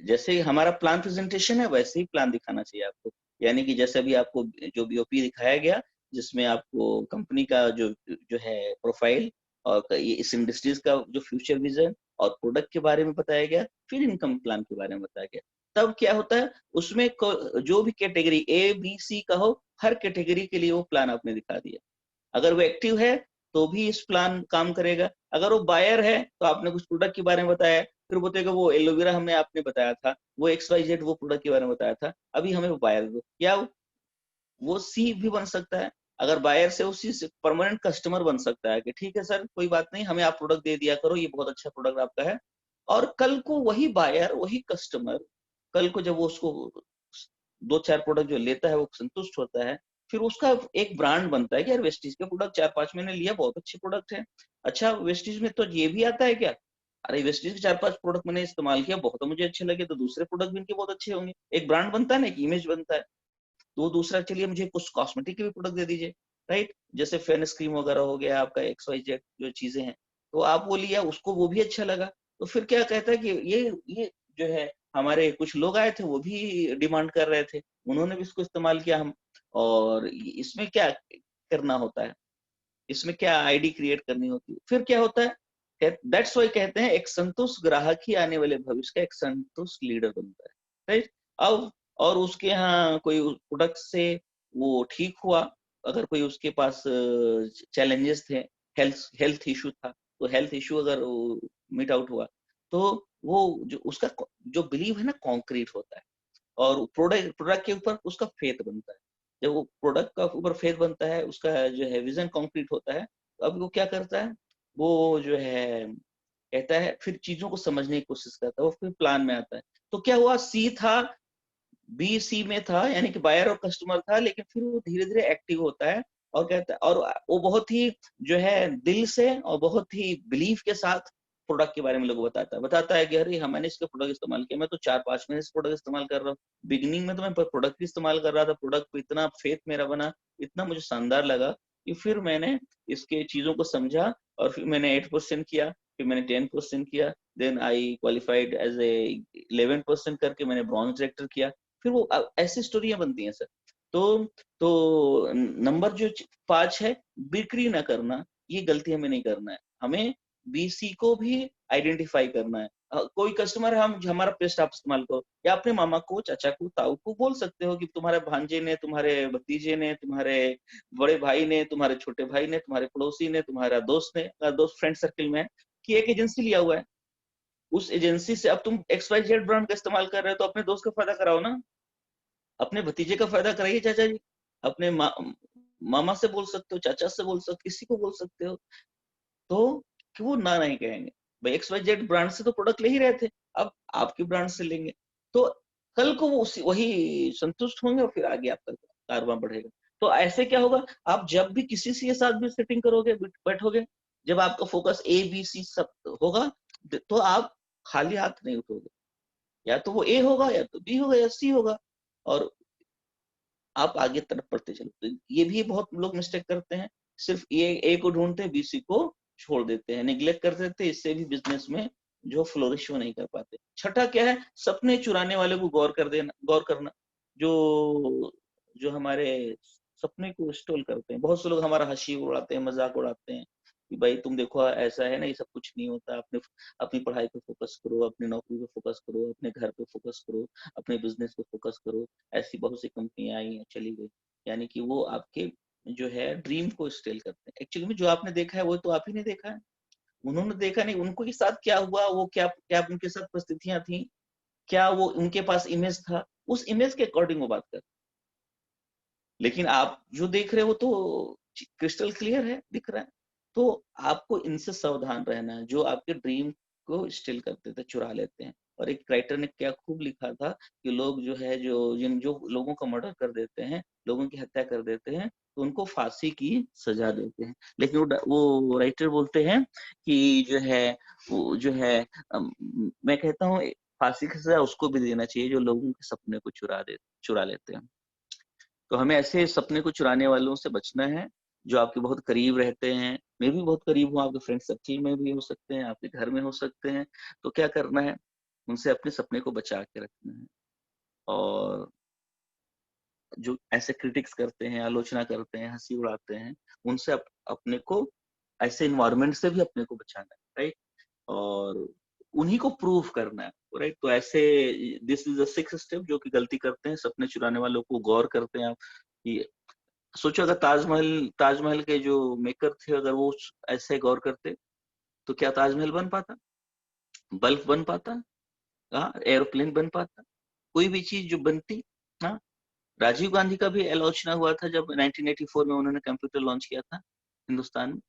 जैसे हमारा प्लान प्रेजेंटेशन है वैसे ही प्लान दिखाना चाहिए आपको। यानी कि जैसे अभी आपको जो बीओपी दिखाया गया, जिसमें आपको कंपनी का जो है प्रोफाइल, और इस इंडस्ट्रीज का जो फ्यूचर विजन और प्रोडक्ट के बारे में बताया गया, फिर इनकम प्लान के बारे में बताया गया। तब क्या होता है, उसमें जो भी कैटेगरी ए बी सी का हो, हर कैटेगरी के लिए वो प्लान आपने दिखा दिया। अगर वो एक्टिव है तो भी इस प्लान काम करेगा, अगर वो बायर है तो आपने कुछ प्रोडक्ट के बारे में बताया, फिर बोलेगा वो एलोवेरा हमने आपने बताया था, वो XYZ वो प्रोडक्ट के बारे में बताया था, अभी हमें वो बायर दो, या वो सी भी बन सकता है। अगर बायर से उसी से परमानेंट कस्टमर बन सकता है कि ठीक है सर कोई बात नहीं, हमें आप प्रोडक्ट दे दिया करो, ये बहुत अच्छा प्रोडक्ट आपका है। और कल को वही बायर, वही कस्टमर, कल को जब वो उसको 2-4 प्रोडक्ट जो लेता है वो संतुष्ट होता है, फिर उसका एक ब्रांड बनता है कि यार वेस्टीज के प्रोडक्ट 4-5 महीने लिया, बहुत अच्छे प्रोडक्ट है। अच्छा वेस्टीज में तो ये भी आता है क्या, अरे वेस्टीज के 4-5 प्रोडक्ट मैंने इस्तेमाल किया, बहुत मुझे अच्छे लगे, तो दूसरे प्रोडक्ट भी इनके बहुत अच्छे होंगे। एक ब्रांड बनता है ना, एक इमेज बनता है। तो दूसरा चलिए मुझे कुछ कॉस्मेटिक के भी प्रोडक्ट दे दीजिए, राइट, जैसे फेयरनेस क्रीम वगैरह हो गया आपका, XYZ जो चीजें हैं, तो आप वो लिया, उसको वो भी अच्छा लगा, तो फिर क्या कहता है कि ये जो है हमारे कुछ लोग आए थे, वो भी डिमांड कर रहे थे, उन्होंने भी इसको इस्तेमाल किया हम। और इसमें क्या करना होता है, इसमें क्या आईडी क्रिएट करनी होती है, फिर क्या होता है, दैट्स वाई कहते हैं एक संतुष्ट ग्राहक ही आने वाले भविष्य का एक संतुष्ट लीडर बनता है, राइट। अब और उसके यहाँ कोई प्रोडक्ट से वो ठीक हुआ, अगर कोई उसके पास चैलेंजेस थे, हेल्थ इशू था, तो हेल्थ इशू अगर मीट आउट हुआ, तो वो जो उसका जो बिलीव है ना कॉन्क्रीट होता है, और प्रोडक्ट के ऊपर उसका फेथ बनता है। जब वो प्रोडक्ट का ऊपर फेथ बनता है, उसका जो है विजन कॉन्क्रीट होता है, तो अब वो क्या करता है, वो जो है कहता है, फिर चीजों को समझने की कोशिश करता है, वो फिर प्लान में आता है। तो क्या हुआ, सी था, बी सी में था, यानी कि बायर और कस्टमर था, लेकिन फिर वो धीरे धीरे एक्टिव होता है और कहता है, और वो बहुत ही जो है दिल से और बहुत ही बिलीव के साथ प्रोडक्ट के बारे में लोगों को बताता है कि अरे हाँ मैंने इसका प्रोडक्ट इस्तेमाल किया, मैं तो 4-5 महीने से प्रोडक्ट इस्तेमाल कर रहा हूँ, बिगिनिंग में तो मैं प्रोडक्ट भी इस्तेमाल कर रहा था, प्रोडक्ट पे इतना फेथ मेरा बना, इतना मुझे शानदार लगा कि फिर मैंने इसके चीजों को समझा, और फिर मैंने 8% किया, फिर मैंने 10% किया, then I qualified as a 11% करके मैंने ब्रॉन्ज डायरेक्टर किया। फिर वो ऐसी स्टोरियां बनती हैं सर। तो नंबर जो 5 है, बिक्री ना करना, ये गलती हमें नहीं करना है, हमें बीसी को भी आइडेंटिफाई करना है। कोई कस्टमर है, हम हमारा पेस्ट आप इस्तेमाल करो, या अपने मामा को, चाचा को, ताऊ को बोल सकते हो कि तुम्हारे भांजे ने, तुम्हारे भतीजे ने, तुम्हारे बड़े भाई ने, तुम्हारे छोटे भाई ने, तुम्हारे पड़ोसी ने, तुम्हारा दोस्त ने, दोस्त फ्रेंड सर्किल में है कि एक एजेंसी लिया हुआ है, उस एजेंसी से अब तुम XYZ ब्रांड का इस्तेमाल कर रहे हो, तो अपने दोस्त का फायदा कराओ ना, अपने भतीजे का फायदा कराइए चाचा जी, अपने मामा से बोल सकते हो, चाचा से बोल सकते हो, किसी को बोल सकते हो, तो क्यों ना नहीं कहेंगे भाई, XYZ ब्रांड से तो प्रोडक्ट ले ही रहे थे, अब आपके ब्रांड से लेंगे, तो कल को वो वही संतुष्ट होंगे और फिर आगे आपका कारवां बढ़ेगा। तो ऐसे क्या होगा, आप जब भी किसी से साथ भी सेटिंग करोगे, बैठोगे, जब आपका फोकस ABC सब होगा, तो आप खाली हाथ नहीं उठोगे, या तो वो A होगा, या तो B होगा, या C होगा, और आप आगे तरफ बढ़ते चलते। ये भी बहुत लोग मिस्टेक करते हैं, सिर्फ ए को ढूंढते हैं, BC को छोड़ देते हैं, निग्लेक्ट कर देते हैं, इससे भी बिजनेस में जो फ्लोरिश वो नहीं कर पाते। छठा क्या है, सपने चुराने वाले को गौर करना, जो जो हमारे सपने को स्टोल करते हैं। बहुत से लोग हमारा हंसी उड़ाते हैं, मजाक उड़ाते हैं कि भाई तुम देखो ऐसा है ना, ये सब कुछ नहीं होता, अपने अपनी पढ़ाई पे फोकस करो, अपनी नौकरी पे फोकस करो, अपने घर पे फोकस करो, अपने बिजनेस पे फोकस करो। ऐसी बहुत सी कंपनियां आई हैं, चली गई, यानी कि वो आपके जो है ड्रीम को स्टेल करते हैं। एक्चुअली में जो आपने देखा है वो तो आप ही ने देखा है, उन्होंने देखा नहीं, उनको के साथ क्या हुआ, वो क्या क्या उनके साथ परिस्थितियां थी, क्या वो उनके पास इमेज था, उस इमेज के अकॉर्डिंग वो बात कर। लेकिन आप जो देख रहे हो तो क्रिस्टल क्लियर है, दिख रहा है, तो आपको इनसे सावधान रहना है, जो आपके ड्रीम को स्टिल करते थे, चुरा लेते हैं। और एक राइटर ने क्या खूब लिखा था कि लोग जो है जो लोगों का मर्डर कर देते हैं, लोगों की हत्या कर देते हैं, तो उनको फांसी की सजा देते हैं। लेकिन वो राइटर बोलते हैं कि जो है वो जो है मैं कहता हूँ फांसी की सजा उसको भी देना चाहिए जो लोगों के सपने को चुरा लेते हैं। तो हमें ऐसे सपने को चुराने वालों से बचना है, जो आपके बहुत करीब रहते हैं। मैं भी बहुत करीब हूँ, आपके फ्रेंड सर्किल में भी हो सकते हैं, आपके घर में हो सकते हैं। तो क्या करना है, उनसे अपने सपने को बचा के रखना है। और जो ऐसे क्रिटिक्स करते हैं, आलोचना करते हैं, हंसी उड़ाते हैं, उनसे अपने को, ऐसे इन्वायरमेंट से भी अपने को बचाना है, राइट। और उन्हीं को प्रूव करना है, राइट। तो ऐसे this is the 6th step जो कि गलती करते हैं सपने चुराने वालों को। गौर करते हैं आप कि सोचो, अगर ताजमहल के जो मेकर थे, अगर वो ऐसे गौर करते तो क्या ताजमहल बन पाता, बल्ब बन पाता, हाँ, एरोप्लेन बन पाता, कोई भी चीज जो बनती। हाँ, राजीव गांधी का भी आलोचना हुआ था जब 1984 में उन्होंने कंप्यूटर लॉन्च किया था हिंदुस्तान में,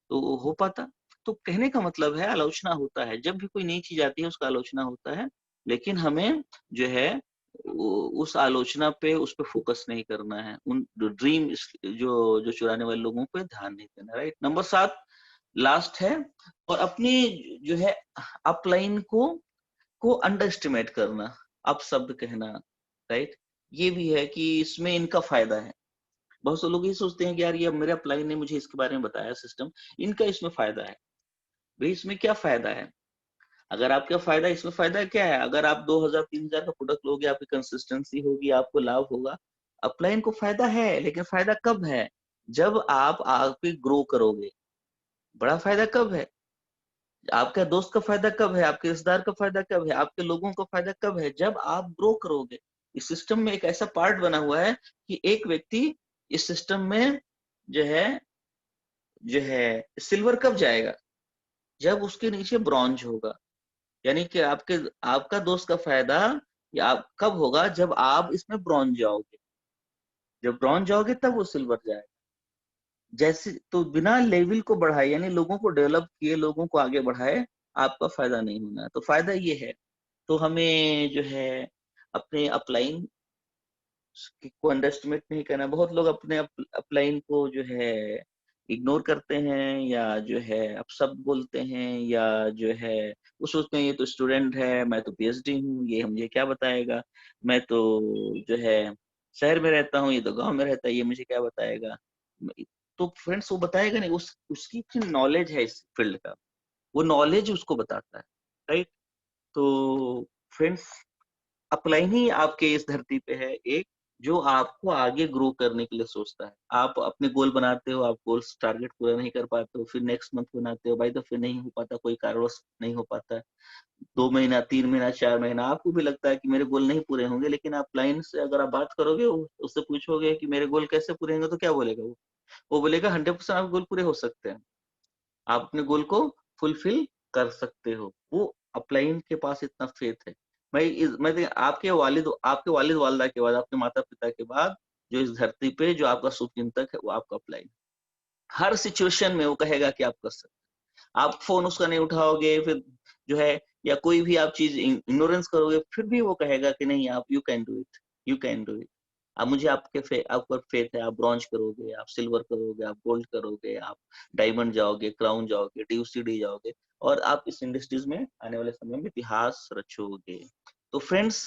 तो हो पाता। तो कहने का मतलब है आलोचना होता है, जब भी कोई नई चीज आती है उसका आलोचना होता है, लेकिन हमें जो है उस आलोचना पे, उस पे फोकस नहीं करना है, उन ड्रीम जो चुराने वाले लोगों पे ध्यान नहीं देना, राइट। नंबर 7 लास्ट है, और अपनी जो है अपलाइन को अंडर एस्टिमेट करना, अप शब्द कहना, राइट। ये भी है कि इसमें इनका फायदा है। बहुत से लोग ये सोचते हैं कि यार ये मेरे अपलाइन ने मुझे इसके बारे में बताया सिस्टम, इनका इसमें फायदा है। भाई इसमें क्या फायदा है, अगर आपका फायदा, इसमें फायदा क्या है, अगर आप 2000-3000 का प्रोडक्ट लोगे, आपकी कंसिस्टेंसी होगी, आपको लाभ होगा। अपलाइन को फायदा है, लेकिन फायदा कब है, जब आप आगे ग्रो करोगे। बड़ा फायदा कब है, आपका दोस्त का फायदा कब है, आपके रिश्तेदार का फायदा कब है, आपके लोगों का फायदा कब है, जब आप ग्रो करोगे। इस सिस्टम में एक ऐसा पार्ट बना हुआ है कि एक व्यक्ति इस सिस्टम में जो है सिल्वर कब जाएगा, जब उसके नीचे ब्रॉन्ज होगा। यानी कि आपका दोस्त का फायदा या आप कब होगा, जब आप इसमें ब्रॉन्ज जाओगे। जब ब्रॉन्ज जाओगे तब वो सिल्वर जाएगा। जैसे तो बिना लेवल को बढ़ाए, यानी लोगों को डेवलप किए, लोगों को आगे बढ़ाए, आपका फायदा नहीं होना। तो फायदा ये है। तो हमें जो है अपने अपलाइन को अंडरएस्टिमेट नहीं करना। बहुत लोग अपने अपलाइन को जो है इग्नोर करते हैं, या जो है अपशब्द बोलते हैं, या जो है वो सोचते हैं ये तो स्टूडेंट है, मैं तो पीएचडी हूँ, ये मुझे क्या बताएगा, मैं तो जो है शहर में रहता हूँ, ये तो गांव में रहता है, ये मुझे क्या बताएगा। तो फ्रेंड्स वो बताएगा नहीं, उसकी नॉलेज है इस फील्ड का, वो नॉलेज उसको बताता है, राइट। तो फ्रेंड्स अपलाइन ही आपके इस धरती पे है एक, जो आपको आगे ग्रो करने के लिए सोचता है। आप अपने गोल बनाते हो, आप गोल्स टारगेट पूरा नहीं कर पाते हो, फिर नेक्स्ट मंथ बनाते हो, भाई तो फिर नहीं हो पाता, कोई कारणवश नहीं हो पाता है। 2 महीना, 3 महीना, 4 महीना, आपको भी लगता है कि मेरे गोल नहीं पूरे होंगे, लेकिन आप क्लाइंट से अगर आप बात करोगे, उससे पूछोगे कि मेरे गोल कैसे पूरे होंगे, तो क्या बोलेगा वो बोलेगा 100% आपके गोल पूरे हो सकते हैं, आप अपने गोल को फुलफिल कर सकते हो। वो अपलाइन के पास इतना फेथ है। आपके वालिद वालदा के बाद, आपके माता पिता के बाद, जो इस धरती पे जो आपका शुभचिंतक है, वो आपका अपलाइन। हर सिचुएशन में वो कहेगा कि आप कर सकते हैं। आप फोन उसका नहीं उठाओगे, फिर जो है, या कोई भी आप चीज इग्नोरेंस करोगे, फिर भी वो कहेगा कि नहीं, आप you can do it, you can do it. अब मुझे आप पर फेथ है, आप ब्रॉन्ज करोगे, आप सिल्वर करोगे, आप गोल्ड करोगे, आप डायमंड जाओगे, क्राउन जाओगे, DUCD जाओगे, और आप इस इंडस्ट्रीज में आने वाले समय में इतिहास रचोगे। तो फ्रेंड्स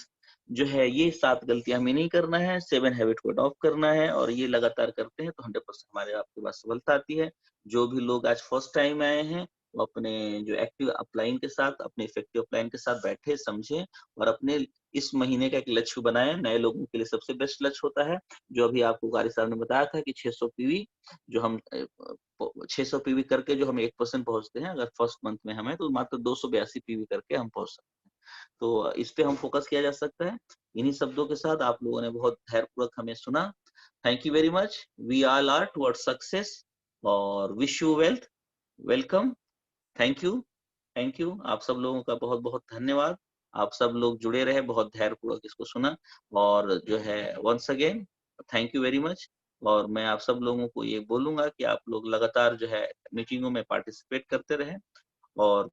जो है, ये 7 गलतियां हमें नहीं करना है, 7 हैबिट को अडॉप्ट करना है, और ये लगातार करते हैं तो 100% हमारे आपके पास सफलता आती है। जो भी लोग आज फर्स्ट टाइम आए हैं, वो अपने जो एक्टिव अपलाइन के साथ, अपने इफेक्टिव अपलाइन के साथ बैठे, समझें, और अपने इस महीने का एक लक्ष्य बनाएं। नए लोगों के लिए सबसे बेस्ट लक्ष्य होता है, जो अभी आपको कारी साहब ने बताया था कि 600 पीवी, जो हम 600 पीवी करके जो हम 1% पहुंचते हैं, अगर फर्स्ट मंथ में हमें, तो मात्र 282 पीवी करके हम पहुंच सकते हैं। तो इस पे हम फोकस किया जा सकता है। इन्हीं शब्दों के साथ आप लोगों ने बहुत धैर्यपूर्वक हमें सुना। Thank you very much. We all are towards success, और wish you wealth. Welcome. Thank you. Thank you. आप सब लोगों का बहुत बहुत धन्यवाद। आप सब लोग जुड़े रहे, बहुत धैर्यपूर्वक इसको सुना, और जो है once again thank you very much. और मैं आप सब लोगों को ये बोलूंगा कि आप लोग लगातार जो है मीटिंगों में पार्टिसिपेट करते रहें, और